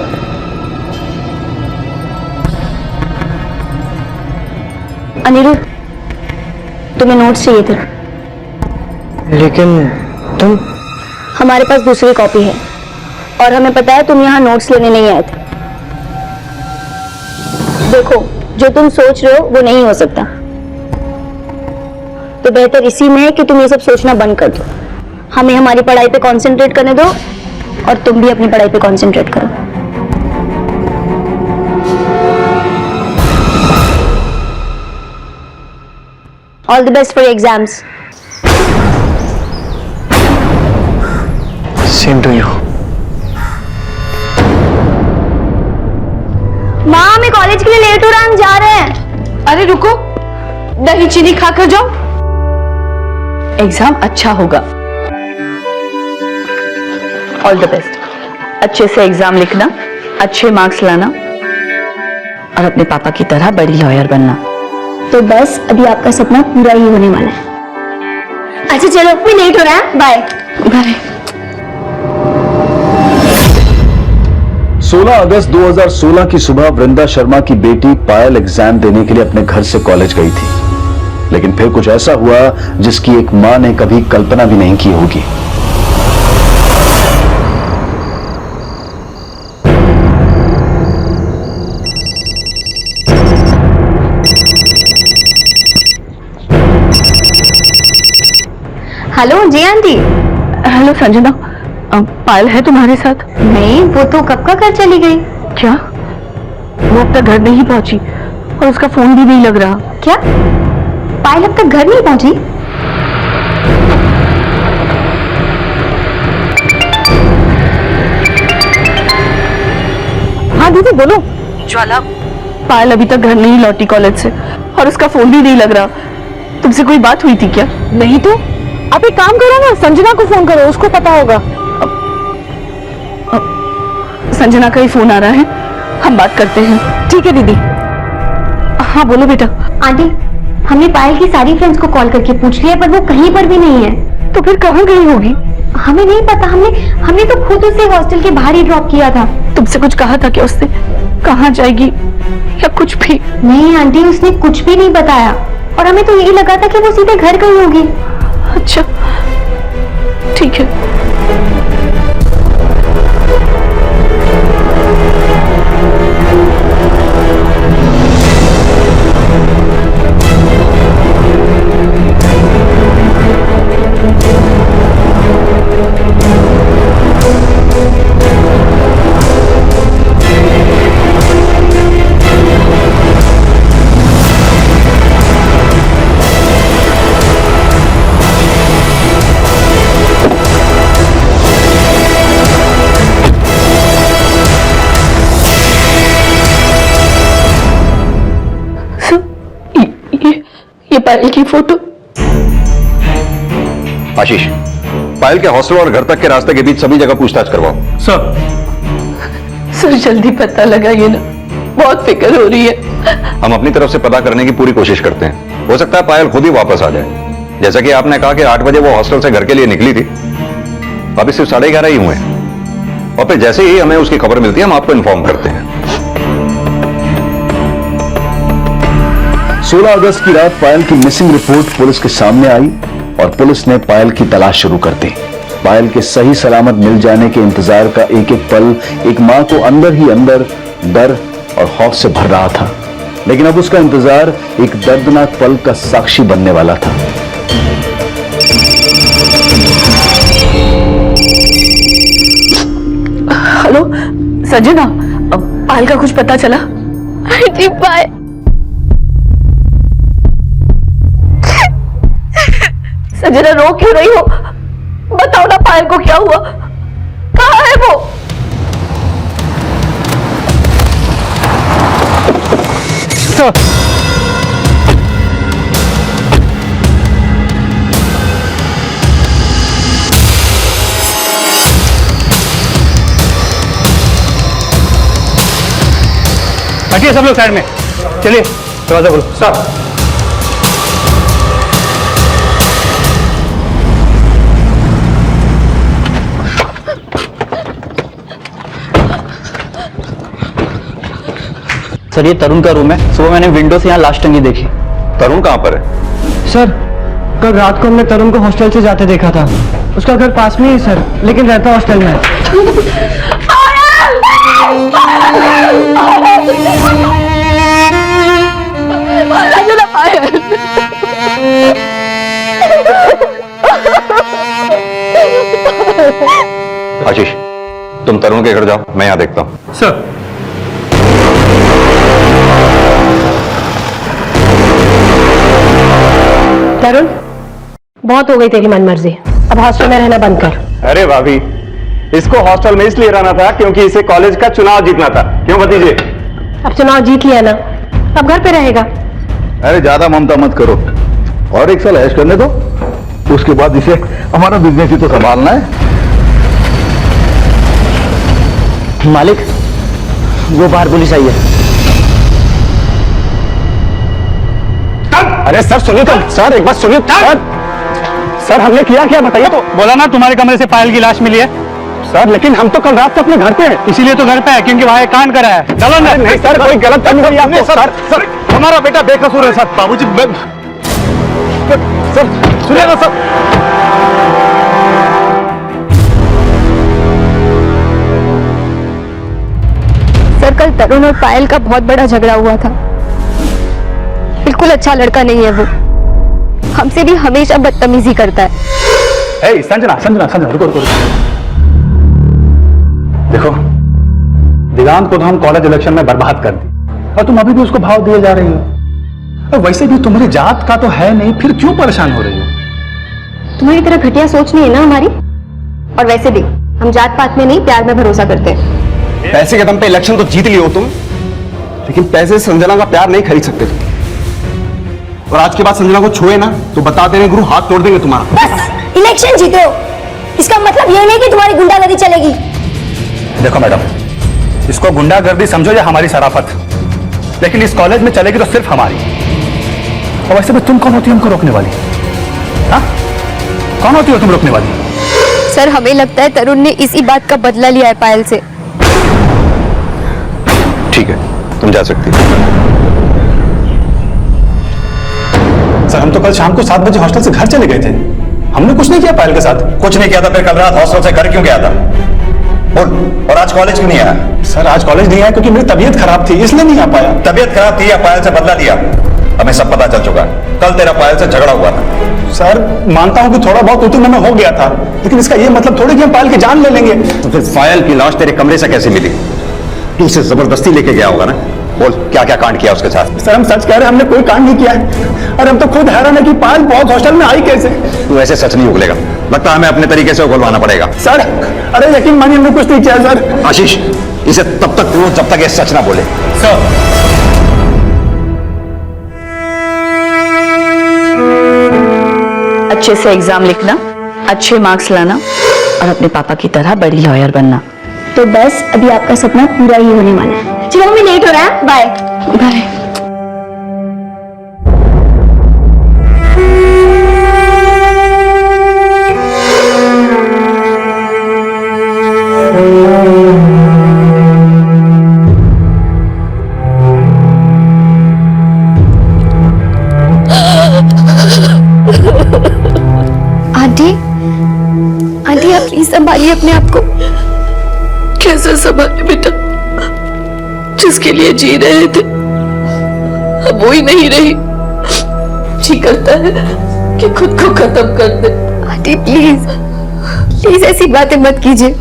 अनिरुद्ध तुम्हें नोट्स चाहिए थे। लेकिन तुम? हमारे पास दूसरी कॉपी है, और हमें पता है तुम यहाँ नोट्स लेने नहीं आए थे। देखो, जो तुम सोच रहे हो वो नहीं हो सकता, तो बेहतर इसी में है कि तुम ये सब सोचना बंद कर दो। हमें हमारी पढ़ाई पे कंसंट्रेट करने दो, और तुम भी अपनी पढ़ाई पे कंसंट्रेट करो। All the best for exams. Same to you. माँ, हमें कॉलेज के लिए लेट हो रहा है, हम जा रहे हैं। अरे रुको, दही चीनी खाकर जाओ, एग्जाम अच्छा होगा। All the best. अच्छे से एग्जाम लिखना, अच्छे मार्क्स लाना, और अपने पापा की तरह बड़ी लॉयर बनना। तो बस अभी आपका सपना पूरा ही होने वाला है। अच्छा चलो, मैं लेट हो रहा है, बाय बाय। 16 अगस्त 2016 की सुबह वृंदा शर्मा की बेटी पायल एग्जाम देने के लिए अपने घर से कॉलेज गई थी, लेकिन फिर कुछ ऐसा हुआ जिसकी एक मां ने कभी कल्पना भी नहीं की होगी। हेलो जी आंटी। हेलो संजना, पायल है तुम्हारे साथ? नहीं, वो तो कब का घर चली गई। क्या? वो अब तक घर नहीं पहुंची, और उसका फोन भी नहीं लग रहा। क्या पायल अब तक घर नहीं पहुंची? हाँ दीदी बोलो। ज्वाला, पायल अभी तक घर नहीं लौटी कॉलेज से, और उसका फोन भी नहीं लग रहा। तुमसे कोई बात हुई थी क्या? नहीं तो आप एक काम करो ना, संजना को फोन करो, उसको पता होगा। संजना का ही फोन आ रहा है, हम बात करते हैं। ठीक है दीदी। हाँ बोलो बेटा। आंटी, हमने पायल की सारी फ्रेंड्स को कॉल करके पूछ लिया, पर वो कहीं पर भी नहीं है। तो फिर कहाँ गई होगी? हमें नहीं पता, हमने तो खुद उसे हॉस्टल के बाहर ही ड्रॉप किया था। तुमसे कुछ कहा था क्या उसने? कहाँ जाएगी या कुछ भी? नहीं आंटी, उसने कुछ भी नहीं बताया, और हमें तो यही लगा था कि वो सीधे घर गई होगी। अच्छा ठीक है। पायल की फोटो। आशीष, पायल के हॉस्टल और घर तक के रास्ते के बीच सभी जगह पूछताछ करवाओ। सर जल्दी पता लगाइए ना, बहुत फिक्र हो रही है। हम अपनी तरफ से पता करने की पूरी कोशिश करते हैं। हो सकता है पायल खुद ही वापस आ जाए। जैसा कि आपने कहा कि 8 बजे वो हॉस्टल से घर के लिए निकली थी, अभी सिर्फ 11:30 ही हुए हैं। और फिर जैसे ही हमें उसकी खबर मिलती है हम आपको इन्फॉर्म करते हैं। 16 अगस्त की रात पायल की मिसिंग रिपोर्ट पुलिस के सामने आई और पुलिस ने पायल की तलाश शुरू कर दी। पायल के सही सलामत मिल जाने के इंतजार का एक एक पल एक मां को अंदर ही अंदर डर और खौफ से भर रहा था। लेकिन अब उसका इंतजार एक दर्दनाक पल का साक्षी बनने वाला था। हेलो सजना, पायल का कुछ पता चला? जी पायल, सजना रो क्यों रही हो? बताओ ना पायल को क्या हुआ, कहाँ है वो? हटिए सब लोग साइड में, चलिए दरवाजा खोलो। सर सर ये तरुण का रूम है। सुबह मैंने विंडो से यहाँ लाश टंगी देखी। तरुण कहां पर है? सर कल रात को हमने तरुण को हॉस्टल से जाते देखा था। उसका घर पास में ही सर, लेकिन रहता हॉस्टल में है। आशीष, तुम तरुण के घर जाओ, मैं यहां देखता हूं। सर तरुण, बहुत हो गई तेरी मनमर्जी, अब हॉस्टल में रहना बंद कर। अरे भाभी, इसको हॉस्टल में इसलिए रहना था क्योंकि इसे कॉलेज का चुनाव जीतना था। क्यों भतीजे? अब चुनाव जीत लिया ना, अब घर पे रहेगा। अरे ज्यादा ममता मत करो, और एक साल ऐश करने दो, उसके बाद इसे हमारा बिजनेस ही तो संभालना है। मालिक, वो बाहर पुलिस आई है। अरे सर सुनिए तो, सर एक बात सुनिए। सर हमने किया क्या बताइए तो। बोला ना तुम्हारे कमरे से पायल की लाश मिली है। सर लेकिन हम तो कल रात को अपने घर पे हैं। इसीलिए तो घर पे है, क्योंकि वहां एक कांड करा है। चलो ना। नहीं सर, कोई गलत काम नहीं आपने। सर हमारा बेटा बेकसूर है सर। बाबूजी सर सुनिए ना सर। सर कल तरुण और पायल का बहुत बड़ा झगड़ा हुआ था। बिल्कुल अच्छा लड़का नहीं है वो, हमसे भी हमेशा बदतमीजी करता है। संजना संजना संजना, रुको रुको रुको। देखो, दिगांत को तो हम कॉलेज इलेक्शन में बर्बाद कर दी और तुम अभी भी उसको भाव दिए जा रही हो। और वैसे भी तुम्हारी जात का तो है नहीं, फिर क्यों परेशान हो रही हो? तुम्हारी तरह घटिया सोच नहीं है ना हमारी। और वैसे भी हम जात पात में नहीं, प्यार में भरोसा करते हैं। पैसे के दम पे इलेक्शन तो जीत लियो तुम, लेकिन पैसे से संजना का प्यार नहीं खरीद सकते तुम। और आज के बाद संजना को छुए ना तो बता देंगे गुरु, हाथ तोड़ देंगे तुम्हारा। बस इलेक्शन जीते हो, इसका मतलब ये नहीं कि तुम्हारी गुंडागर्दी चलेगी। देखो मैडम, इसको गुंडागर्दी समझो या हमारी शराफत, लेकिन इस कॉलेज में चलेगी तो सिर्फ हमारी। और वैसे भी तुम कौन होती हो हमको रोकने वाली? हाँ, कौन होती हो तुम रोकने वाली? सर हमें लगता है तरुण ने इसी बात का बदला लिया है पायल से। ठीक है, तुम जा सकती हो। सर हम तो कल शाम को 7 बजे हॉस्टल से घर चले गए थे। हमने कुछ नहीं किया पायल के साथ। कुछ नहीं किया था, फिर कल रात हॉस्टल से घर क्यों गया था? बोल। और आज कॉलेज क्यों नहीं आया? सर आज कॉलेज नहीं आया क्योंकि मेरी तबीयत खराब थी, इसलिए नहीं आ पाया। तबीयत खराब थी या पायल से बदला लिया? हमें सब पता चल चुका है। कल तेरा पायल से झगड़ा हुआ था। सर मानता हूं कि थोड़ा बहुत उतने में हो गया था, लेकिन इसका ये मतलब थोड़ी कि हम पायल की जान ले लेंगे। तो फिर पायल की लाश तेरे कमरे से कैसे मिली? तू उसे जबरदस्ती लेके गया होगा ना? बोल, क्या क्या कांड किया उसके साथ? सर हम सच कह रहे हैं, हमने कोई कांड नहीं किया है। और हम तो खुद हैरान है कि पायल बहुत हॉस्टल में आई कैसे। तू ऐसे सच नहीं उगलेगा, लगता है हमें अपने तरीके से उगलवाना पड़ेगा। सर अरे यकीन मानिए हमने कुछ नहीं किया सर। आशीष, इसे तब तक पूछो जब तक ये सच ना बोले। सर अच्छे से एग्जाम लिखना, अच्छे मार्क्स लाना और अपने पापा की तरह बड़ी लॉयर बनना। तो बस अभी आपका सपना पूरा ही होने वाला है। चलो मम्मी, लेट हो रहा है, बाय बाय। आंटी, आंटी आप प्लीज संभालिए अपने आप को। कैसे संभाले बेटा, जिसके लिए जी रहे थे अब वो ही नहीं रही। जी करता है कि खुद को खत्म कर दे। आंटी प्लीज, प्लीज ऐसी बातें मत कीजिए।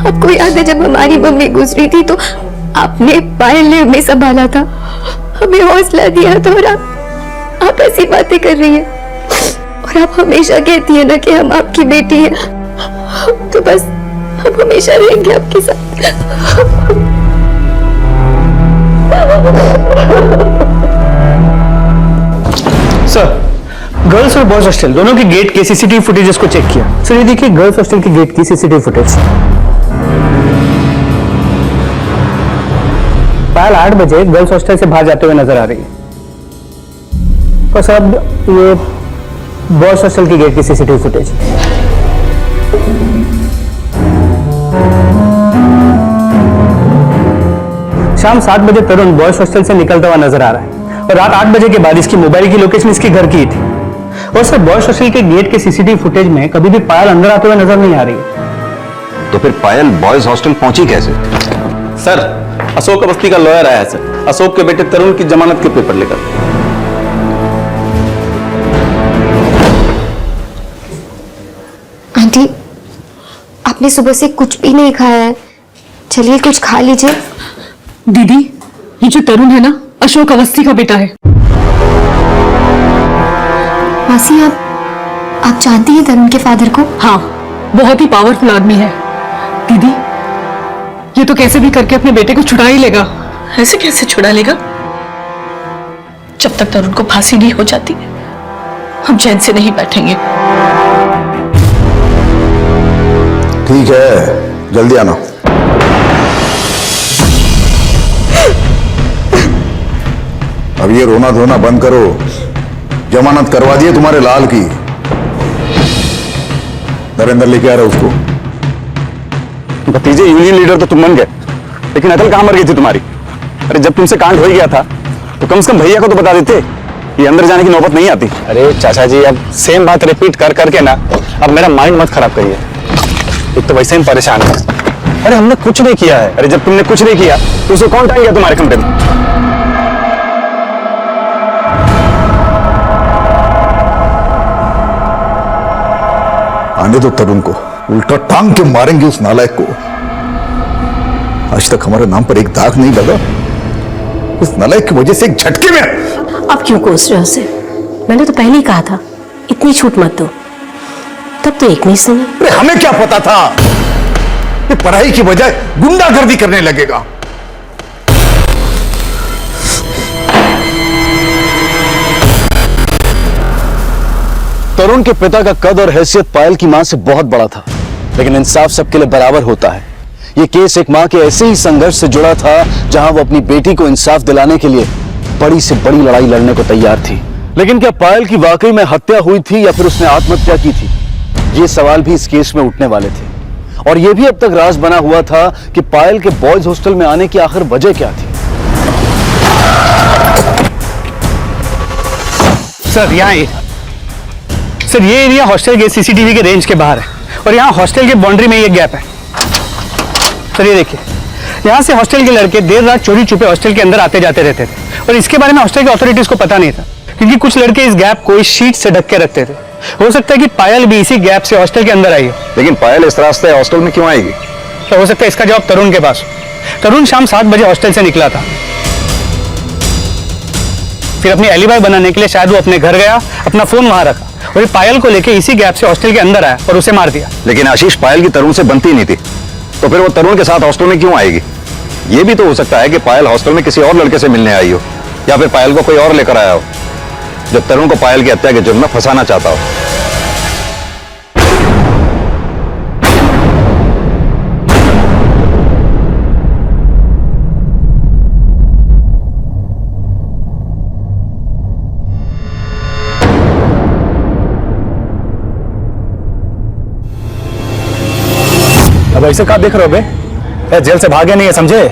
आपको याद है जब हमारी मम्मी गुजरी थी तो आपने पायल ने हमें संभाला था, हमें हौसला दिया था, और आप ऐसी बातें कर रही हैं। और आप हमेशा कहती है ना कि हम आपकी बेटी हैं, तो बस हम हमेशा रहेंगे आपके साथ। सर, गर्ल्स और बॉयज हॉस्टल दोनों के गेट के सीसीटीवी फुटेजेस को चेक किया। सर ये देखिए गर्ल्स हॉस्टल के गेट की सीसीटीवी फुटेज। पायल 8 बजे गर्ल्स हॉस्टल से बाहर जाते हुए नजर आ रही है। और सर अब ये बॉयज हॉस्टल के गेट की सीसीटीवी फुटेज। शाम 7 बजे तरुण बॉयज हॉस्टल से निकलता हुआ नजर आ रहा है और रात 8 बजे के बाद इसकी मोबाइल की लोकेशन इसके घर की थी। और सर बॉयज हॉस्टल के गेट के सीसीटीवी फुटेज में कभी भी पायल अंदर आते हुए नजर नहीं आ रही है। तो फिर पायल बॉयज हॉस्टल पहुंची कैसे? सर, अशोक अवस्थी का लॉयर आया है सर, अशोक के बेटे तरुण की जमानत के पेपर लेकर। आंटी, आपने सुबह से कुछ भी नहीं खाया है, चलिए कुछ खा लीजिए। दीदी, ये जो तरुण है ना, अशोक अवस्थी का बेटा है। मासी, आप जानती हैं तरुण के फादर को? हाँ, बहुत ही पावरफुल आदमी है। दीदी, ये तो कैसे भी करके अपने बेटे को छुड़ा ही लेगा। ऐसे कैसे छुड़ा लेगा? जब तक तरुण को फांसी नहीं हो जाती हम चैन से नहीं बैठेंगे। ठीक है, जल्दी आना। अब ये रोना धोना बंद करो, जमानत करवा दिए तुम्हारे लाल की। नरेंद्र लेके आ रहा उसको। भतीजे यूनियन लीडर तो तुम बन गए, लेकिन अकल कहां मर गई थी तुम्हारी? अरे जब तुमसे कांड हो ही गया था तो कम से कम भैया को तो बता देते कि अंदर जाने की नौबत नहीं आती। अरे चाचा जी, अब सेम बात रिपीट कर करके ना अब मेरा माइंड मत खराब करिए। एक तो वैसे ही परेशान है। अरे हमने कुछ नहीं किया है। अरे जब तुमने कुछ नहीं किया तो उसे कौन टाइम गया तुम्हारे कमरे में? आने दो तरुण को, उल्टा टांग के मारेंगे उस नालायक को। आज तक हमारे नाम पर एक दाग नहीं लगा, उस नालायक की वजह से एक झटके में। अब क्यों कोस रहे हो उसे? मैंने तो पहले ही कहा था इतनी छूट मत दो, तब तो एक नहीं सुनी। अरे हमें क्या पता था कि पढ़ाई की बजाय गुंडागर्दी करने लगेगा। तरुण के पिता का कद और हैसियत पायल की मां से बहुत बड़ा था, लेकिन इंसाफ सबके लिए बराबर होता है। यह केस एक मां के ऐसे ही संघर्ष से जुड़ा था जहां वो अपनी बेटी को इंसाफ दिलाने के लिए बड़ी से बड़ी लड़ाई लड़ने को तैयार थी। लेकिन क्या पायल की वाकई में हत्या हुई थी या फिर उसने आत्महत्या की थी? ये सवाल भी इस केस में उठने वाले थे। और यह भी अब तक राज बना हुआ था कि पायल के बॉयज हॉस्टल में आने की आखिर वजह क्या थी। सर यहाँ सर ये एरिया हॉस्टल के सीसीटीवी के रेंज के बाहर है और यहाँ हॉस्टल के बाउंड्री में ये गैप है। सर ये देखिए, यहाँ से हॉस्टल के लड़के देर रात चोरी छुपे हॉस्टल के अंदर आते जाते रहते थे और इसके बारे में हॉस्टल के अथॉरिटीज को पता नहीं था, क्योंकि कुछ लड़के इस गैप को इस शीट से ढक के रखते थे। हो सकता है कि पायल भी इसी गैप से हॉस्टल के अंदर आई हो। लेकिन पायल इस रास्ते हॉस्टल में क्यों आएगी? तो हो सकता है इसका जवाब तरुण के पास हो। तरुण शाम 7 बजे हॉस्टल से निकला था, फिर अपनी एलिबाई बनाने के लिए शायद वो अपने घर गया, अपना फोन वहां रखा और पायल को लेके इसी गैप से हॉस्टल के अंदर आया और उसे मार दिया। लेकिन आशीष पायल की तरुण से बनती नहीं थी, तो फिर वो तरुण के साथ हॉस्टल में क्यों आएगी? ये भी तो हो सकता है कि पायल हॉस्टल में किसी और लड़के से मिलने आई हो, या फिर पायल को कोई और लेकर आया हो जो तरुण को पायल की हत्या के जुर्म में फंसाना चाहता हो। अब ऐसे कहाँ देख रहे हो बे? जेल से भागे नहीं है, समझे?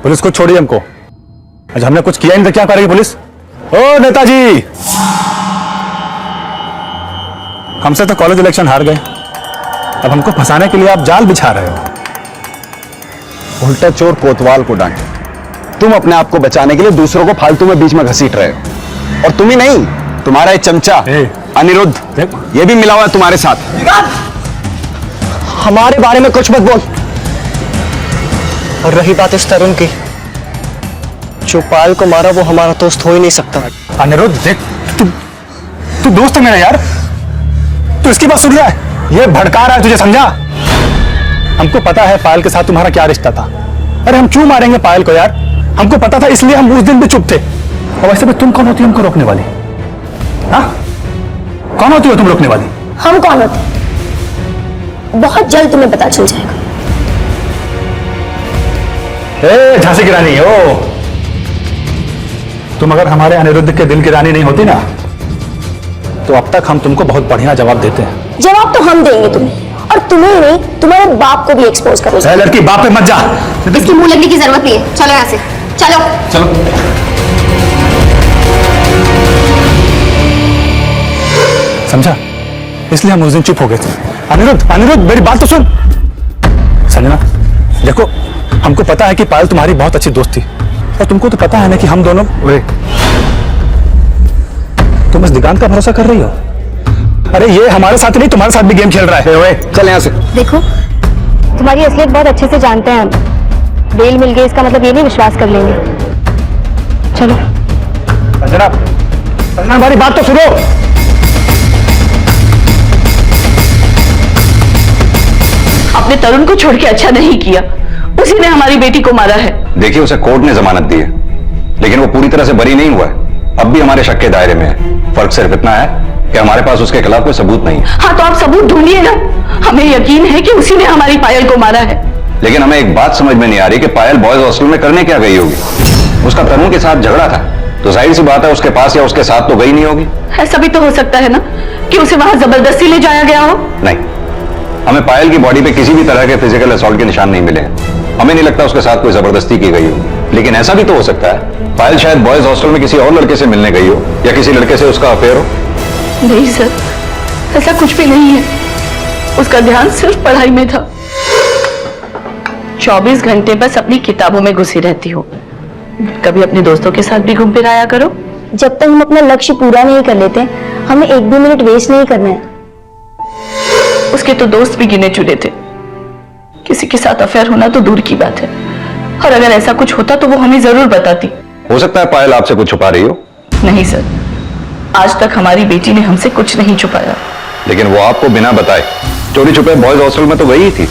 पुलिस को छोड़िए हमको। आज हमने कुछ किया नहीं तो क्या करेगी पुलिस? ओ नेताजी, हमसे तो कॉलेज इलेक्शन हार गए, अब हमको फंसाने के लिए आप जाल बिछा रहे हो। उल्टा चोर कोतवाल को डांटे। तुम अपने आप को बचाने के लिए दूसरों को फालतू में बीच में घसीट रहे हो। और तुम ही नहीं, तुम्हारा एक चमचा अनिरुद्ध, ये भी मिला हुआ है तुम्हारे साथ। हमारे बारे में कुछ मत बोल। और रही बात इस तरुण की, जो पायल को मारा वो हमारा दोस्त हो ही नहीं सकता। अनिरुद्ध देख, तू दोस्त है मेरा यार, तू इसकी बात सुन रहा है? ये भड़का रहा है तुझे, समझा? हमको पता है पायल के साथ तुम्हारा क्या रिश्ता था। अरे हम क्यों मारेंगे पायल को यार? हमको पता था, इसलिए हम उस दिन भी चुप थे। और वैसे भी तुम कौन होती हो हमको रोकने वाली? हाँ, कौन होती हो तुम रोकने वाली? हम कौन होते? बहुत जल्द तुम्हें पता चल जाएगा। ए झांसी की रानी, ओ तुम अगर हमारे अनिरुद्ध के दिल की रानी नहीं होती ना, तो अब तक हम तुमको बहुत बढ़िया जवाब देते हैं। जवाब तो हम देंगे तुम्हें, और तुम्हें नहीं, तुम्हारे बाप को भी एक्सपोज करोगे। लड़की, बाप पे मत जा। इसकी मुंह लगने की जरूरत नहीं है। चलो यहाँ से, चलो चलो। समझा? इसलिए हम उस दिन चुप हो गए थे। अनिरुद्ध, अनिरुद्ध मेरी बात तो सुन। संजना देखो, हमको पता है कि पायल तुम्हारी बहुत अच्छी दोस्त थी, और तुमको तो पता है ना कि हम दोनों, तुम इस दिगांत का भरोसा कर रही हो? अरे ये हमारे साथ नहीं, तुम्हारे साथ भी गेम खेल रहा है। चल यहाँ से। देखो, तुम्हारी असलियत बहुत अच्छे से जानते हैं हम। बेल मिल गई इसका मतलब ये नहीं विश्वास कर लेंगे। चलो। संजना, संजना हमारी बात तो सुनो। अपने तरुण को छोड़ के अच्छा नहीं किया, उसी ने हमारी बेटी को मारा है। देखिए, उसे कोर्ट ने जमानत दी है, लेकिन वो पूरी तरह से बरी नहीं हुआ है, अब भी हमारे शक के दायरे में है। फर्क सिर्फ इतना है कि हमारे पास उसके खिलाफ कोई सबूत नहीं है। हाँ, तो आप सबूत ढूंढिए ना। हमें यकीन है कि उसी ने हमारी पायल को मारा है। लेकिन हमें एक बात समझ में नहीं आ रही कि पायल बॉयज हॉस्टल में करने क्या गई होगी? उसका तरुण के साथ झगड़ा था, तो जाहिर सी बात है उसके पास या उसके साथ तो गई नहीं होगी। ऐसा भी तो हो सकता है ना कि उसे वहां जबरदस्ती ले जाया गया हो। नहीं, हमें पायल की बॉडी पे किसी भी तरह के फिजिकल असॉल्ट के निशान नहीं मिले हैं। हमें नहीं लगता उसके साथ कोई जबरदस्ती की गई हो। लेकिन ऐसा भी तो हो सकता है पायल शायद बॉयज हॉस्टल में किसी और लड़के से मिलने गई हो, या किसी लड़के से उसका अफेयर हो। नहीं सर, ऐसा कुछ भी नहीं है। उसका ध्यान सिर्फ पढ़ाई में था। 24 घंटे बस अपनी किताबों में घुसी रहती हो। कभी अपने दोस्तों के साथ भी घूम फिर आया करो। जब तक हम अपना लक्ष्य पूरा नहीं कर लेते, हमें एक भी मिनट वेस्ट नहीं करना है। उसके तो दोस्त भी गिने चुने थे, किसी के साथ अफेयर होना तो दूर की बात है। और अगर ऐसा कुछ होता तो वो हमें जरूर बताती। हो सकता है पायल आपसे कुछ छुपा रही हो। नहीं सर, आज तक हमारी बेटी ने हमसे कुछ नहीं छुपाया। लेकिन वो आपको बिना बताए चोरी छुपे बॉयज हॉस्टल में तो गई ही थी।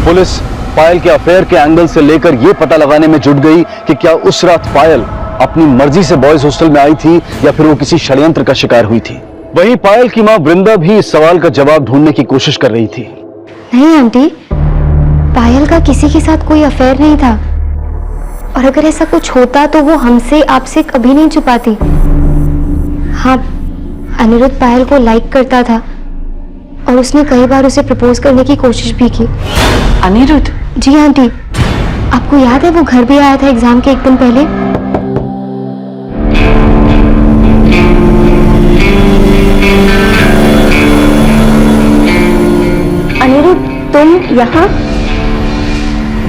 पुलिस पायल के अफेयर के एंगल से लेकर यह पता लगाने में जुट गई कि क्या उस रात पायल अपनी मर्जी से बॉयज हॉस्टल में आई थी या फिर वो किसी षड्यंत्र का शिकार हुई थी। वहीं पायल की मां वृंदा भी इस सवाल का जवाब ढूंढने की कोशिश कर रही थी। नहीं आंटी, पायल का किसी के साथ कोई अफेयर नहीं था, और अगर ऐसा कुछ होता तो वो हमसे आपसे कभी नहीं छुपाती। हाँ, अनिरुद्ध पायल को लाइक करता था, और उसने कई बार उसे प्रपोज करने की कोशिश भी की। अनिरुद्ध? जी आंटी, आपको याद है वो घर भी आया था एग्जाम के एक दिन पहले। अनिरुद्ध, तुम यहाँ?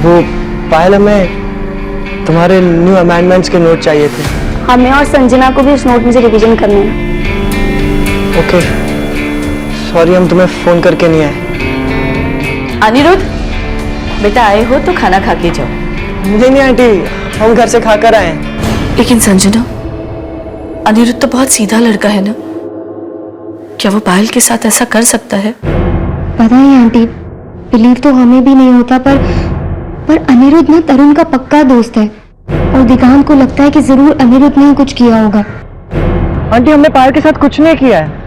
वो पायल, हमें तुम्हारे न्यू अमेंडमेंट्स के नोट चाहिए थे। हमें और संजना को भी उस नोट में से रिवीजन करना है। ओके, सॉरी हम तुम्हें फोन करके नहीं आए। अनिरुद्ध बेटा, आए हो तो खाना खा के जाओ। नहीं आंटी, हम घर से खाकर आए। लेकिन संजना, अनिरुद्ध तो बहुत सीधा लड़का है ना, क्या वो पायल के साथ ऐसा कर सकता है? पता ही आंटी, बिलीव तो हमें भी नहीं होता, पर अनिरुद्ध ना तरुण का पक्का दोस्त है, और दिगांत को लगता है कि जरूर अनिरुद्ध ने कुछ किया होगा। आंटी, हमने पायल के साथ कुछ नहीं किया है।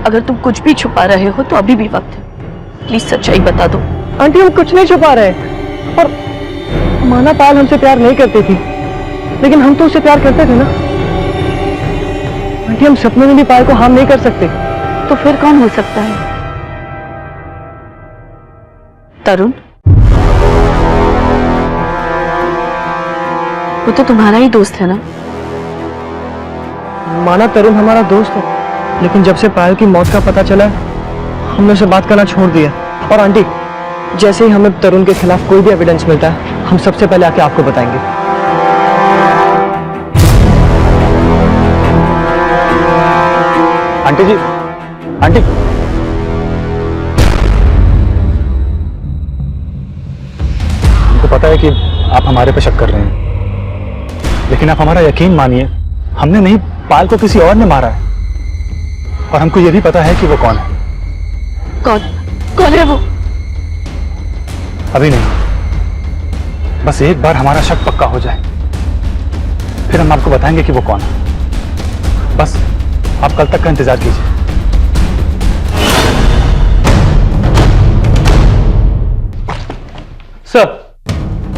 अगर तुम कुछ भी छुपा रहे हो तो अभी भी वक्त है, प्लीज सच्चाई बता दो। आंटी, हम कुछ नहीं छुपा रहे, और माना पायल हमसे प्यार नहीं करती थी, लेकिन हम तो उससे प्यार करते थे ना। आंटी, हम सपने में भी पायल को हार्म नहीं कर सकते। तो फिर कौन हो सकता है? तरुण? वो तो तुम्हारा ही दोस्त है ना? माना तरुण हमारा दोस्त है, लेकिन जब से पायल की मौत का पता चला हमने उसे बात करना छोड़ दिया। और आंटी, जैसे ही हमें तरुण के खिलाफ कोई भी एविडेंस मिलता है हम सबसे पहले आके आपको बताएंगे। आंटी जी, आंटी, हमको पता है कि आप हमारे पे शक कर रहे हैं, लेकिन आप हमारा यकीन मानिए, हमने नहीं, पायल को किसी और ने मारा है। और हमको ये भी पता है कि वो कौन है। कौन है वो? अभी नहीं, बस एक बार हमारा शक पक्का हो जाए, फिर हम आपको बताएंगे कि वो कौन है। बस आप कल तक का इंतजार कीजिए। सर,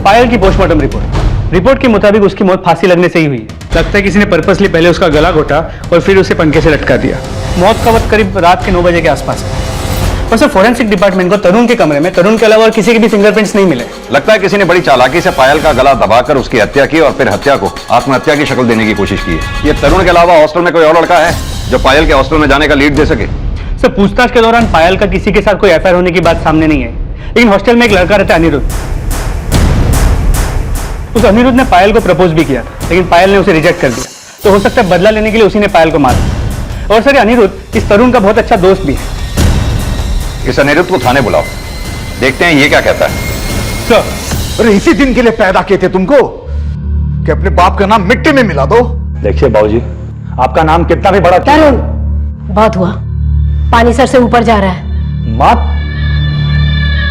पायल की पोस्टमार्टम रिपोर्ट के मुताबिक उसकी मौत फांसी लगने से ही हुई है। लगता है किसी ने पर्पसली पहले उसका गला घोटा और फिर उसे पंखे से लटका दिया। मौत का वक्त करीब रात के 9 बजे के आसपास है। और सर, फॉरेंसिक डिपार्टमेंट को तरुण के कमरे में तरुण के अलावा और किसी के भी फिंगरप्रिंट्स नहीं मिले। लगता है किसी ने बड़ी चालाकी से पायल का गला दबाकर उसकी हत्या की और फिर हत्या को आत्महत्या की शक्ल देने की कोशिश की है। ये तरुण के अलावा हॉस्टल में कोई और लड़का है जो पायल के हॉस्टल में जाने का लीड दे सके? सर, पूछताछ के दौरान पायल का किसी के साथ कोई एफआईआर होने की बात सामने नहीं आई, लेकिन हॉस्टल में एक लड़का रहता है अनिरुद्ध। उस अनिरुद्ध ने पायल को प्रपोज भी किया था, लेकिन पायल ने उसे रिजेक्ट कर दिया। तो हो सकता है बदला लेने के लिए उसी ने पायल को मारा। और सर, ये अनिरुद्ध इस तरुण का बहुत अच्छा दोस्त भी है। इस अनिरुद्ध को थाने बुलाओ, देखते हैं ये क्या कहता है। सर, अरे इसी दिन के लिए पैदा किए थे तुमको कि अपने बाप का नाम मिट्टी में मिला दो। देखिए बाबूजी, आपका नाम कितना भी बड़ा तरुण, बहुत हुआ, पानी सर से ऊपर जा रहा है। माँ,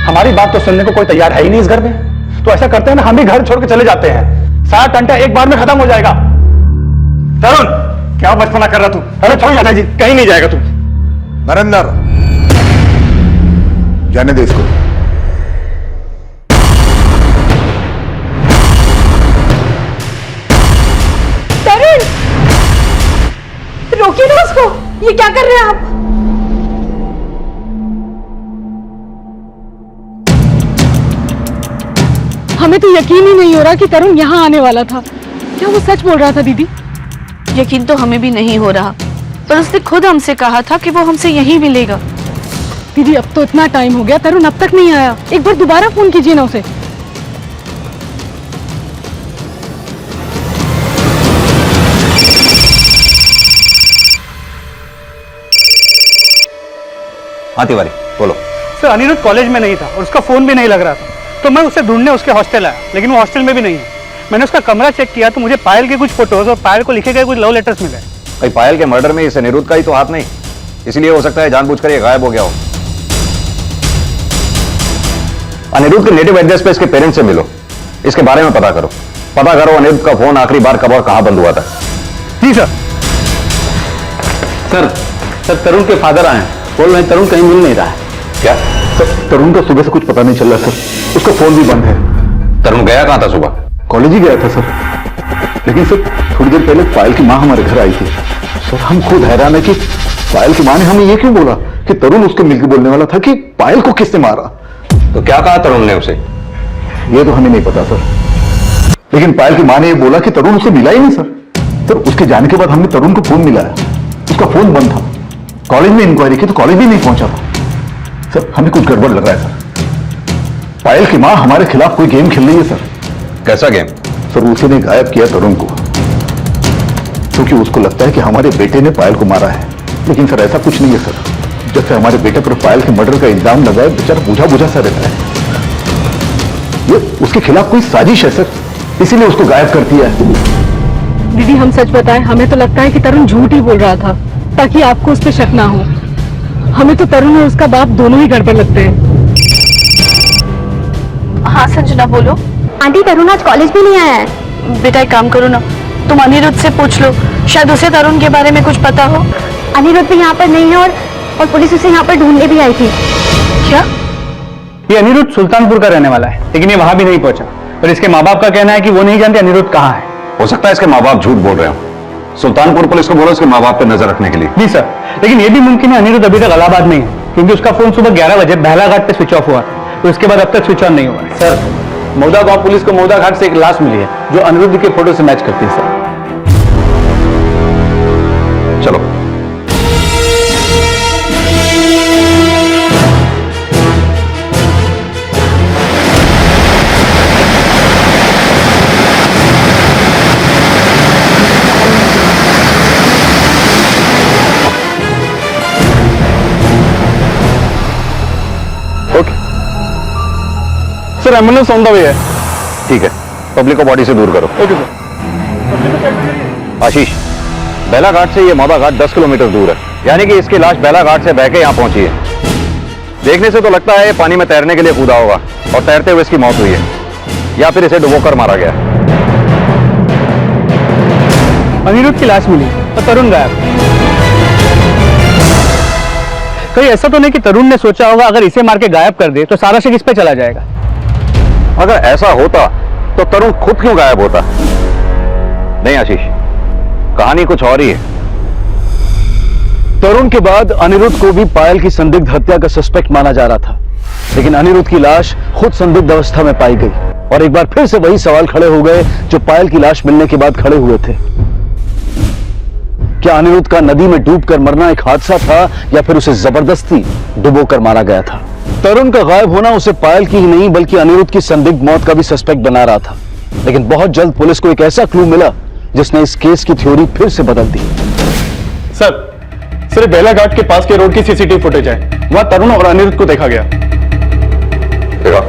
हमारी बात तो सुनने को कोई तैयार है ही नहीं इस घर में। तो ऐसा करते हैं ना, हम भी घर छोड़ के चले जाते हैं, सारा टंटा एक बार में खत्म हो जाएगा। तरुण, क्या बचपना कर रहा तू? अरे छोड़ जाना जी, कहीं नहीं जाएगा तू। नरेंद्र, जाने दे इसको। तरुण, रोकिए ना उसको, ये क्या कर रहे हैं आप? हमें तो यकीन ही नहीं हो रहा कि तरुण यहाँ आने वाला था। क्या वो सच बोल रहा था दीदी? यकीन तो हमें भी नहीं हो रहा, पर उसने खुद हमसे कहा था कि वो हमसे यहीं मिलेगा। दीदी, अब तो इतना टाइम हो गया, तरुण अब तक नहीं आया। एक बार दोबारा फोन कीजिए ना उसे। हाँ तिवारी, बोलो। सर, अनिरुद्ध कॉलेज में नहीं था और उसका फोन भी नहीं लग रहा था, तो मैं उसे ढूंढने उसके हॉस्टल आया, लेकिन वो हॉस्टल में भी नहीं है। मैंने उसका कमरा चेक किया तो मुझे पायल के कुछ फोटोज और पायल को लिखे गए कुछ लव लेटर्स मिले। भाई, पायल के मर्डर में इस अनिरुद्ध का ही तो हाथ नहीं, इसलिए हो सकता है जानबूझकर ये गायब हो गया हो। अनिरुद्ध के नेटिव एड्रेस पे इसके पेरेंट्स से मिलो, इसके बारे में पता करो अनिरुद्ध का फोन आखिरी बार कब और कहां बंद हुआ था। जी सर। सर, तरुण के फादर आए, बोल रहे तरुण कहीं मिल नहीं रहा है। क्या? सर, तरुण का सुबह से कुछ पता नहीं चल रहा सर, उसका फोन भी बंद है। तरुण गया कहां था सुबह? कॉलेज ही गया था सर, लेकिन सर थोड़ी देर पहले पायल की माँ हमारे घर आई थी। सर, हम खुद हैरान है कि पायल की माँ ने हमें ये क्यों बोला कि तरुण उसको मिलकर बोलने वाला था कि पायल को किसने मारा। तो क्या कहा तरुण ने उसे? ये तो हमें नहीं पता सर, लेकिन पायल की माँ ने ये बोला कि तरुण उससे मिला ही नहीं सर। उसके जाने के बाद हमने तरुण को फोन मिलाया, उसका फोन बंद था। कॉलेज में इंक्वायरी की तो कॉलेज भी नहीं पहुंचा था। सर, हमें कुछ गड़बड़ लग रहा है सर। पायल की माँ हमारे खिलाफ कोई गेम खेल रही है सर। कैसा गेम? सर, उसी ने गायब किया तरुण को, क्योंकि उसको लगता है कि हमारे बेटे ने पायल को मारा है, लेकिन सर ऐसा कुछ नहीं है सर। जब से हमारे बेटे पर पायल के मर्डर का इल्जाम लगा है, बेचारा बुझा बुझा सा रहता है। ये उसके खिलाफ कोई साजिश है सर, इसीलिए उसको गायब कर दिया है। दीदी, हम सच बताएं, हमें तो लगता है कि तरुण झूठ ही बोल रहा था ताकि आपको उस पर शक ना हो। हमें तो तरुण और उसका बाप दोनों ही गड़बड़ लगते हैं। हाँ संजना, बोलो। आंटी, तरुण आज कॉलेज भी नहीं आया है। बेटा एक काम करो ना, तुम अनिरुद्ध से पूछ लो, शायद उसे तरुण के बारे में कुछ पता हो। अनिरुद्ध भी यहाँ पर नहीं है और पुलिस उसे यहाँ पर ढूंढने भी आई थी। क्या? ये अनिरुद्ध सुल्तानपुर का रहने वाला है, लेकिन ये वहां भी नहीं पहुंचा। और इसके माँ बाप का कहना है कि वो नहीं जानते अनिरुद्ध कहाँ है। हो सकता है इसके माँ बाप झूठ बोल रहे हो। सुल्तानपुर पुलिस को बोलो उसके माँ बाप पे नजर रखने के लिए। जी सर, लेकिन ये भी मुमकिन है अनिरुद्ध अभी तक इलाहाबाद में ही है, क्योंकि उसका फोन सुबह 11 बजे बहला घाट पे स्विच ऑफ हुआ, तो उसके बाद अब तक स्विच ऑन नहीं हुआ। सर, मौदा गांव पुलिस को मौदा घाट से एक लाश मिली है जो अनिरुद्ध के फोटो से मैच करती है सर। चलो। Sir, ambulance on the way है। ठीक है, पब्लिक को बॉडी से दूर करो। Okay sir. आशीष, बेला घाट से ये मौदा घाट 10 किलोमीटर दूर है, यानी कि इसकी लाश बेला घाट से बह के यहाँ पहुंची है। देखने से तो लगता है ये पानी में तैरने के लिए कूदा होगा और तैरते हुए इसकी मौत हुई है, या फिर इसे डुबोकर मारा गया है। अनिरुद्ध की लाश मिली और तरुण गायब। कहीं ऐसा तो नहीं कि तरुण ने सोचा होगा अगर इसे मार के गायब कर दे तो सारा शक इस पे चला जाएगा। अगर ऐसा होता तो तरुण खुद क्यों गायब होता? नहीं आशीष, कहानी कुछ और ही है। तरुण के बाद अनिरुद्ध को भी पायल की संदिग्ध हत्या का सस्पेक्ट माना जा रहा था, लेकिन अनिरुद्ध की लाश खुद संदिग्ध अवस्था में पाई गई और एक बार फिर से वही सवाल खड़े हो गए जो पायल की लाश मिलने के बाद खड़े हुए थे। क्या अनिरुद्ध का नदी में डूबकर मरना एक हादसा था या फिर उसे जबरदस्ती डुबोकर मारा गया था? तरुण का गायब होना उसे पायल की ही नहीं बल्कि अनिरुद्ध की संदिग्ध मौत का भी सस्पेक्ट बना रहा था, लेकिन बहुत जल्द पुलिस को एक ऐसा क्लू मिला जिसने इस केस की थ्योरी फिर से बदल दी। सर बेला घाट के पास के रोड की सीसीटीवी फुटेज है, वहां तरुण और अनिरुद्ध को देखा गया। देखा?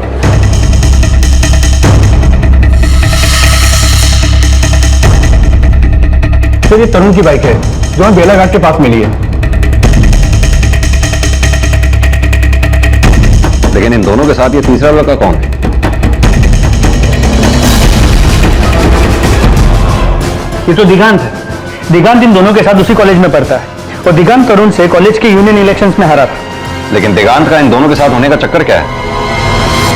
सर, ये तरुण की बाइक है जो हमें बेला घाट के पास मिली है। लेकिन इन दोनों के साथ ये तीसरा लड़का कौन है? ये तो दिगांत है। दिगांत इन दोनों के साथ उसी कॉलेज में पढ़ता है और दिगांत तरुण से कॉलेज के यूनियन इलेक्शंस में हारा था। लेकिन दिगांत का इन दोनों के साथ होने का चक्कर क्या है?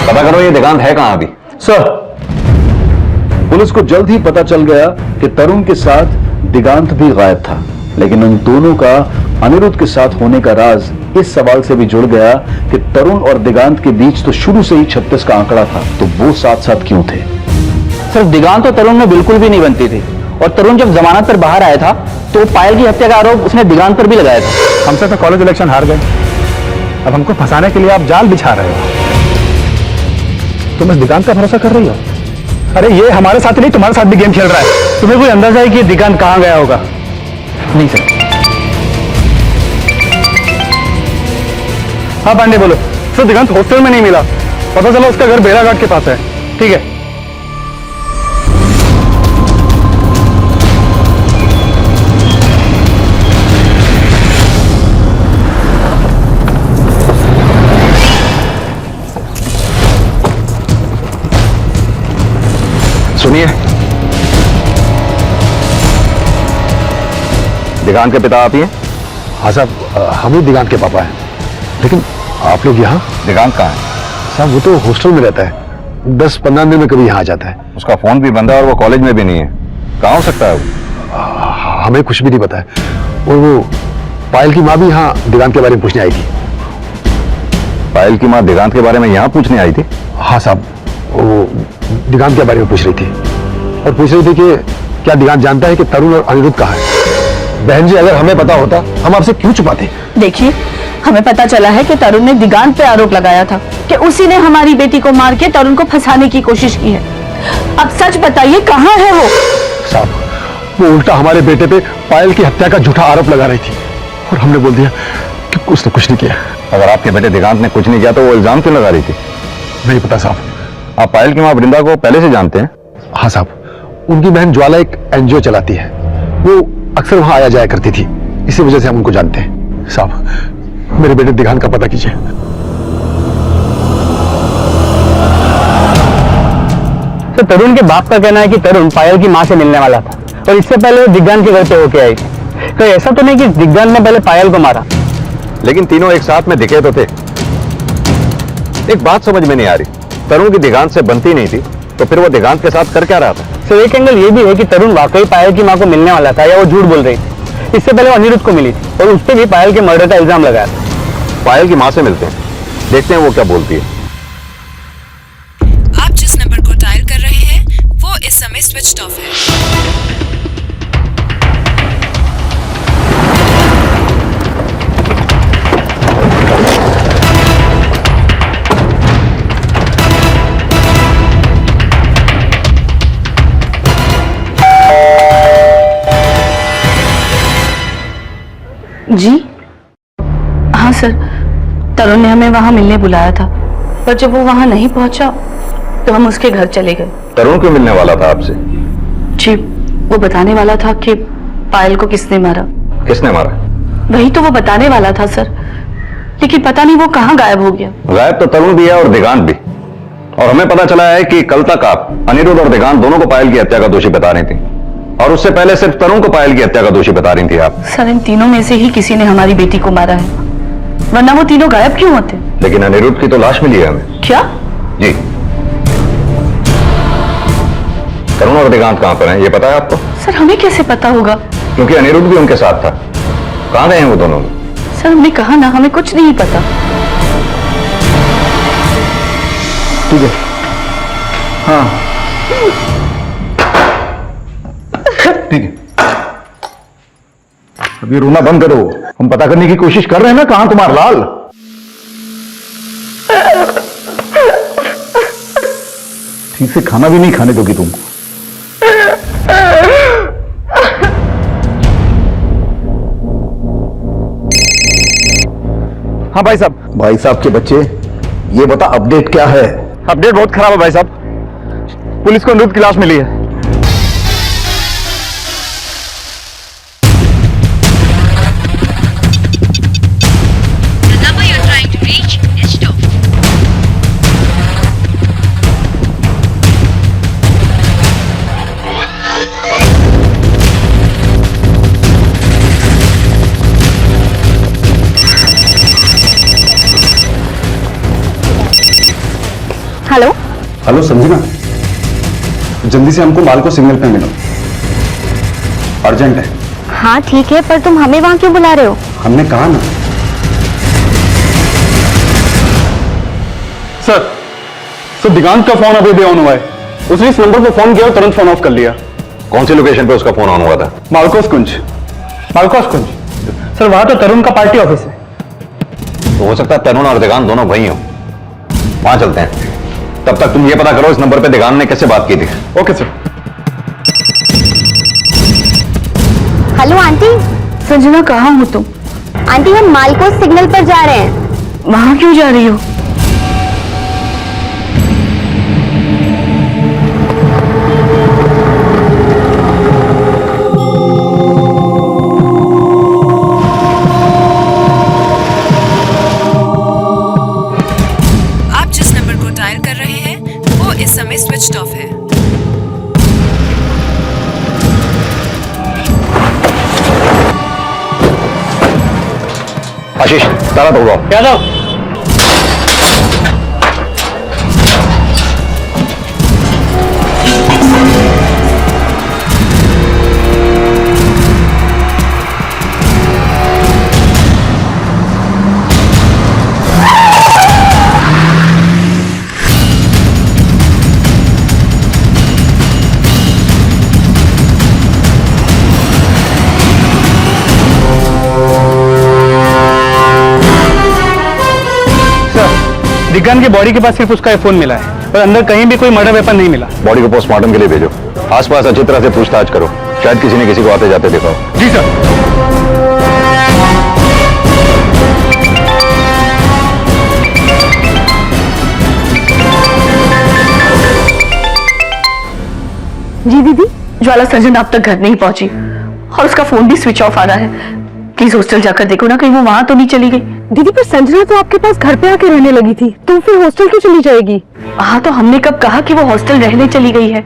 पता करो ये दिगांत है कहां अभी। सर, पुलिस को जल्द ही पता चल गया कि तरुण के साथ दिगांत भी गायब था, लेकिन उन दोनों का अनिरुद्ध के साथ होने का राज इस सवाल से भी जुड़ गया कि तरुण और दिगांत के बीच तो शुरू से ही 36 का आंकड़ा था, तो वो साथ साथ क्यों थे? सिर्फ दिगांत और तरुण में बिल्कुल भी नहीं बनती थी, और तरुण जब जमानत पर बाहर आया था तो पायल की हत्या का आरोप उसने दिगांत पर भी लगाया था। हमसे तो कॉलेज इलेक्शन हार गए, अब हमको फंसाने के लिए आप जाल बिछा रहे हो। तुम इस दिगांत का भरोसा कर रही हो? अरे ये हमारे साथ नहीं, तुम्हारे साथ भी गेम खेल रहा है। तुम्हें कोई अंदाजा है कि दिगांत कहां गया होगा? नहीं सर। हाँ पांडे बोलो। सर, दिगांत हॉस्टल में नहीं मिला, पता चला उसका घर बेला घाट के पास है। ठीक है, सुनिए, दिगांत के पिता आप ही हैं? हाँ साहब, हम ही दिगांत के पापा हैं, लेकिन आप लोग यहाँ? दिगांत कहाँ है? साहब, वो तो हॉस्टल में रहता है, 10-15 दिन में कभी यहाँ आ जाता है। उसका फोन भी बंद है और वो कॉलेज में भी नहीं है। कहाँ हो सकता है वो? हमें कुछ भी नहीं पता है। और वो पायल की माँ भी यहाँ दिगांत के बारे में पूछने आई थी। पायल की माँ दिगांत के बारे में यहाँ पूछने आई थी? हाँ साहब, वो दिगांत के बारे में पूछ रही थी और पूछ रही थी कि क्या दिगांत जानता है कि तरुण और अनिरुद्ध कहाँ है। बहन जी, अगर हमें पता होता हम आपसे क्यों छुपाते? देखिए, हमें पता चला है कि तरुण ने दिगांत पे आरोप लगाया था कि उसी ने हमारी बेटी को मार के तरुण को फंसाने की कोशिश की है। अब सच बताइए, कहाँ है वो? साहब, वो उल्टा हमारे बेटे पे पायल की हत्या का झूठा आरोप लगा रही थी और हमने बोल दिया कि उसने कुछ नहीं किया। अगर आपके बेटे दिगांत ने कुछ नहीं किया तो वो इल्जाम क्यों लगा रही थी? नहीं पता साहब। आप पायल की माँ वृंदा को पहले से जानते हैं? हाँ साहब, उनकी बहन ज्वाला एक एनजीओ चलाती है, वो अक्सर वहां आया जाया करती थी, इसी वजह से हम उनको जानते हैं। साहब, मेरे बेटे दिगांत का पता कीजिए। तो तरुण के बाप का कहना है कि तरुण पायल की मां से मिलने वाला था और इससे पहले वो दिग्गांत के घर पे होके आई थी। तो ऐसा तो नहीं कि दिग्गांत ने पहले पायल को मारा? लेकिन तीनों एक साथ में दिखे तो थे। एक बात समझ में नहीं आ रही, तरुण की दिगांत से बनती नहीं थी तो फिर वो दिगांत के साथ कर क्या रहा था? सर एक एंगल ये भी है कि तरुण वाकई पायल की मां को मिलने वाला था या वो झूठ बोल रही थी। इससे पहले वो अनिरुद्ध को मिली थी और उस पर भी पायल के मर्डर का इल्जाम लगाया था। पायल की मां से मिलते हैं, देखते हैं वो क्या बोलती है। आप जिस नंबर को डायल कर रहे हैं वो इस समय स्विच्ड ऑफ है। जी हाँ सर, तरुण ने हमें वहां मिलने बुलाया था, पर जब वो वहां नहीं पहुंचा तो हम उसके घर चले गए। तरुण क्यों मिलने वाला था आपसे? जी, वो बताने वाला था कि पायल को किसने मारा। किसने मारा? वही तो वो बताने वाला था सर, लेकिन पता नहीं वो कहाँ गायब हो गया। गायब तो तरुण भी है और दिगांत भी। और हमें पता चला है कि कल तक आप अनिरुद्ध और दिगांत दोनों को पायल की हत्या का दोषी बता रही थी, और उससे पहले सिर्फ तरुण को पायल की हत्या का दोषी बता रही थी आप। सर इन तीनों में से ही किसी ने हमारी बेटी को मारा है, वरना वो तीनों गायब क्यों होते। लेकिन अनिरुद्ध की तो लाश मिली है हमें। क्या? जी। तरुण और दिगांत कहां पर हैं ये पता है आपको? सर हमें कैसे पता होगा? क्योंकि अनिरुद्ध भी उनके साथ था। कहां गए हैं वो दोनों? सर हमने कहा ना, हमें कुछ नहीं पता। ठीक है, हाँ ठीक है, अभी रोना बंद करो। हम पता करने की कोशिश कर रहे हैं ना कहां तुम्हारा लाल। ठीक से खाना भी नहीं खाने दोगी तुम। हाँ भाई साहब। भाई साहब के बच्चे, ये बता अपडेट क्या है? अपडेट बहुत खराब है भाई साहब, पुलिस को अनिरुद्ध की लाश मिली है। हेलो हेलो संजना, जल्दी से हमको माल को सिग्नल पे मिलो, अर्जेंट है। हाँ ठीक है, पर तुम हमें वहां क्यों बुला रहे हो? हमने कहा ना। सर दिगांत का फोन अभी भी ऑन हुआ है। उसने इस नंबर पर फोन किया और तुरंत फोन ऑफ कर लिया। कौन सी लोकेशन पे उसका फोन ऑन हुआ था? मालकोस कुंज। मालकोस कुंज? सर वहां तो तरुण का पार्टी ऑफिस है। तो हो सकता है तरुण और दिगांत दोनों वही हो। वहां चलते हैं। तब तक तुम ये पता करो इस नंबर पे दिगांत ने कैसे बात की थी। Okay sir. Hello aunty. Sanjana कहाँ हो तुम? आंटी हम मालकोस सिग्नल पर जा रहे हैं। वहां क्यों जा रही हो? आप जिस नंबर को डायल कर रहे हैं वो इस समय स्विच्ड ऑफ है। आशीष, ताला तोड़ो। यादव दिगांत की बॉडी के पास सिर्फ उसका फोन मिला है और अंदर कहीं भी कोई मर्डर वेपन नहीं मिला। बॉडी को पोस्टमार्टम के लिए भेजो। आसपास अच्छी तरह से पूछताछ करो, शायद किसी ने किसी को आते जाते देखा हो। जी सर। जी दीदी, ज्वाला सर्जन अब तक घर नहीं पहुंची और उसका फोन भी स्विच ऑफ आ रहा है। प्लीज हॉस्टल जाकर देखो ना, कहीं वो वहां तो नहीं चली गई। दीदी पर संजना तो आपके पास घर पे आके रहने लगी थी, तो फिर हॉस्टल क्यों चली जाएगी? हाँ तो हमने कब कहा कि वो हॉस्टल रहने चली गई है?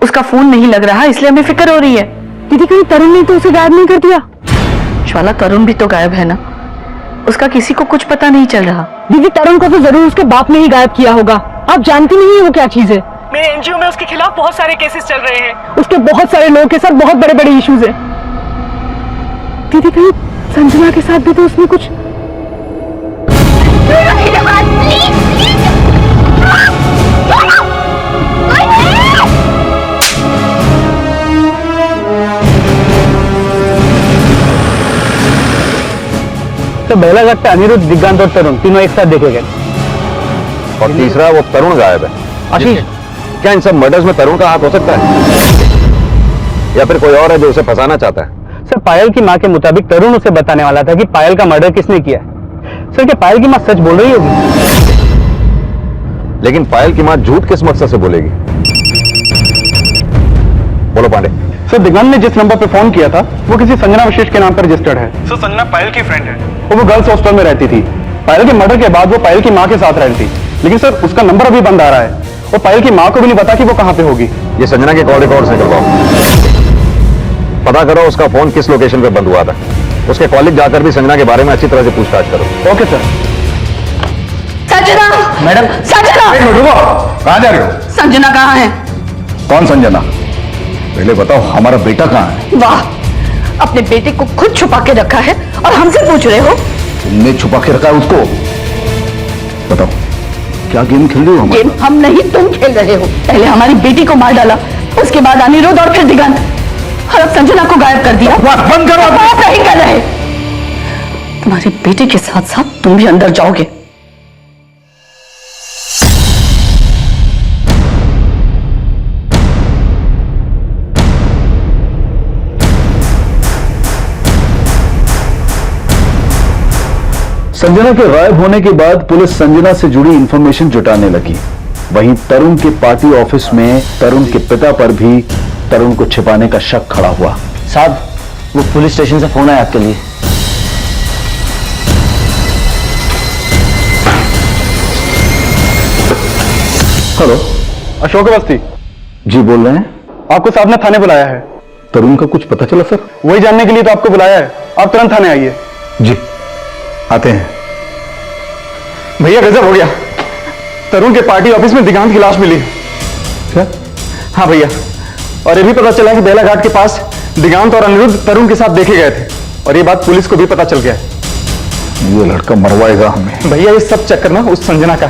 उसका फोन नहीं लग रहा, इसलिए हमें फिक्र हो रही है। दीदी कहीं तरुण ने तो उसे गायब नहीं कर दिया? ज्वाला तरुण भी तो गायब है ना, उसका किसी को कुछ पता नहीं चल रहा। दीदी तरुण को तो जरूर उसके बाप ने ही गायब किया होगा। आप जानती नहीं है वो क्या चीज है। मेरे एनजीओ में उसके खिलाफ बहुत सारे केसेस चल रहे हैं, उसके बहुत सारे लोगों के साथ बहुत बड़े बड़े इश्यूज हैं। दीदी कहीं संजना के साथ भी तो उसने कुछ तो बेलाघाट पे अनिरुद्ध, दिग्गांत और तरुण तीनों एक साथ देखे गए। और तीसरा वो तरुण गायब है। आशीष, क्या इन सब मर्डर्स में तरुण का हाथ हो सकता है, या फिर कोई और है जो उसे फंसाना चाहता है? सर पायल की मां के मुताबिक तरुण उसे बताने वाला था कि पायल का मर्डर किसने किया है। सर क्या पायल की मां सच बोल रही होगी? लेकिन पायल की मां झूठ किस मकसद से बोलेगी? बोलो पांडे। सर दिग्गंत ने जिस नंबर पे फोन किया था वो किसी संजना विशेष के नाम पर रजिस्टर्ड है। सर संजना पायल की फ्रेंड है। वो गर्ल्स हॉस्टल में रहती थी। पायल के मर्डर के बाद वो पायल की मां के साथ रहती थी, लेकिन सर उसका नंबर अभी बंद आ रहा है और पायल की मां को भी नहीं पता कि वो कहां पे होगी। ये संजना के कॉल रिकॉर्ड से करवाओ, पता करो उसका फोन किस लोकेशन पे बंद हुआ था। उसके कॉलेज जाकर भी संजना के बारे में अच्छी तरह से पूछताछ करो। Okay sir. Sanjana, madam Sanjana, कहां जा रहे हो? संजना कहाँ है? कौन संजना? पहले बताओ हमारा बेटा कहाँ है? वाह, अपने बेटे को खुद छुपा के रखा है और हमसे पूछ रहे हो? तुमने छुपा के रखा है उसको? बताओ क्या गेम खेल रहे हो? गेम हम नहीं तुम खेल रहे हो। पहले हमारी बेटी को मार डाला, उसके बाद अनिरुद्ध और फिर दिगंत, और अब संजना को गायब कर दिया। बंद करो। बात नहीं कर रहे। तुम्हारे बेटे के साथ साथ तुम भी अंदर जाओगे। संजना के गायब होने के बाद पुलिस संजना से जुड़ी इंफॉर्मेशन जुटाने लगी। वहीं तरुण के पार्टी ऑफिस में तरुण के पिता पर भी तरुण को छिपाने का शक खड़ा हुआ। साहब वो पुलिस स्टेशन से फोन आया आपके लिए। हेलो, अशोक अवस्थी जी बोल रहे हैं? आपको साहब ने थाने बुलाया है। तरुण का कुछ पता चला सर? वही जानने के लिए तो आपको बुलाया है। आप तुरंत थाने आइए। जी आते हैं। भैया गजब हो गया, तरुण के पार्टी ऑफिस में दिगांत की लाश मिली। क्या? हाँ भैया, और ये भी पता चला कि बेलाघाट के पास दिगांत और अनिरुद्ध तरुण के साथ देखे गए थे, और ये बात पुलिस को भी पता चल गया है। ये लड़का मरवाएगा हमें। भैया ये सब चक्कर ना उस संजना का,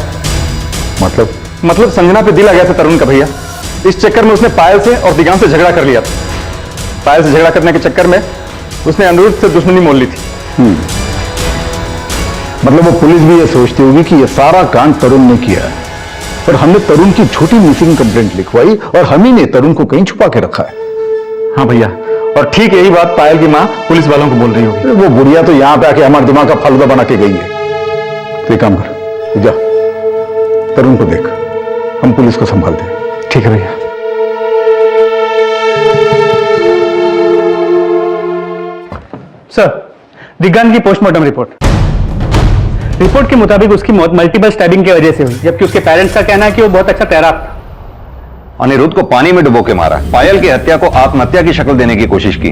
मतलब संजना पे दिल आ गया था तरुण का भैया। इस चक्कर में उसने पायल से और दिगांत से झगड़ा कर लिया था। पायल से झगड़ा करने के चक्कर में उसने अनिरुद्ध से दुश्मनी मोल ली थी। मतलब वो पुलिस भी ये सोचती होगी कि ये सारा कांड तरुण ने किया है, पर हमने तरुण की झूठी मिसिंग कंप्लेंट लिखवाई और हम ही ने तरुण को कहीं छुपा के रखा है। हाँ भैया, और ठीक यही बात पायल की माँ पुलिस वालों को बोल रही होगी। वो बुढ़िया तो यहाँ पे आके हमारे दिमाग का फालूदा बना के गई है। तो एक काम कर, जा तरुण को देख, हम पुलिस को संभालते हैं। ठीक है भैया। सर दिग्गंत की पोस्टमार्टम रिपोर्ट के मुताबिक उसकी मौत मल्टीपल स्टैबिंग की वजह से हुई, जबकि उसके पेरेंट्स का कहना है कि वो बहुत अच्छा तैराक था। अनिरुद्ध को पानी में डुबो के मारा, पायल की हत्या को आत्महत्या की शक्ल देने की कोशिश की,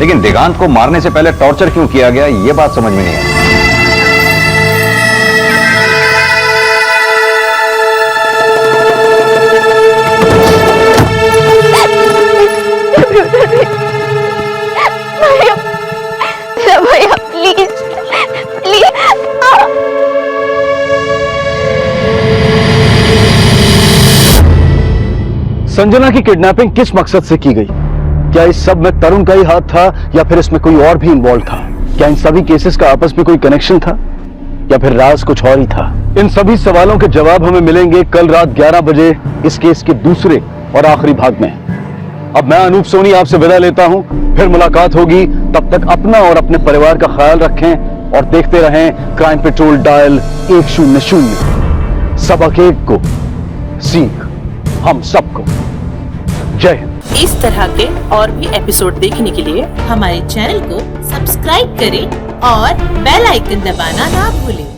लेकिन दिगांत को मारने से पहले टॉर्चर क्यों किया गया ये बात समझ में नहीं आई। भैया प्लीज प्लीज। संजना की किडनैपिंग किस मकसद से की गई? क्या इस सब में तरुण का ही हाथ था या फिर इसमें कोई और भी इन्वॉल्व था? क्या इन सभी केसेस का आपस में कोई कनेक्शन था या फिर राज कुछ और ही था? इन सभी सवालों के जवाब हमें मिलेंगे कल रात 11 बजे इस केस के दूसरे और आखिरी भाग में। अब मैं अनूप सोनी आपसे विदा लेता हूं, फिर मुलाकात होगी। तब तक अपना और अपने परिवार का ख्याल रखें और देखते रहें क्राइम पेट्रोल डायल 100। सबक एक को सीख हम सबको। जय हिंद। इस तरह के और भी एपिसोड देखने के लिए हमारे चैनल को सब्सक्राइब करें और बेल आइकन दबाना ना भूलें।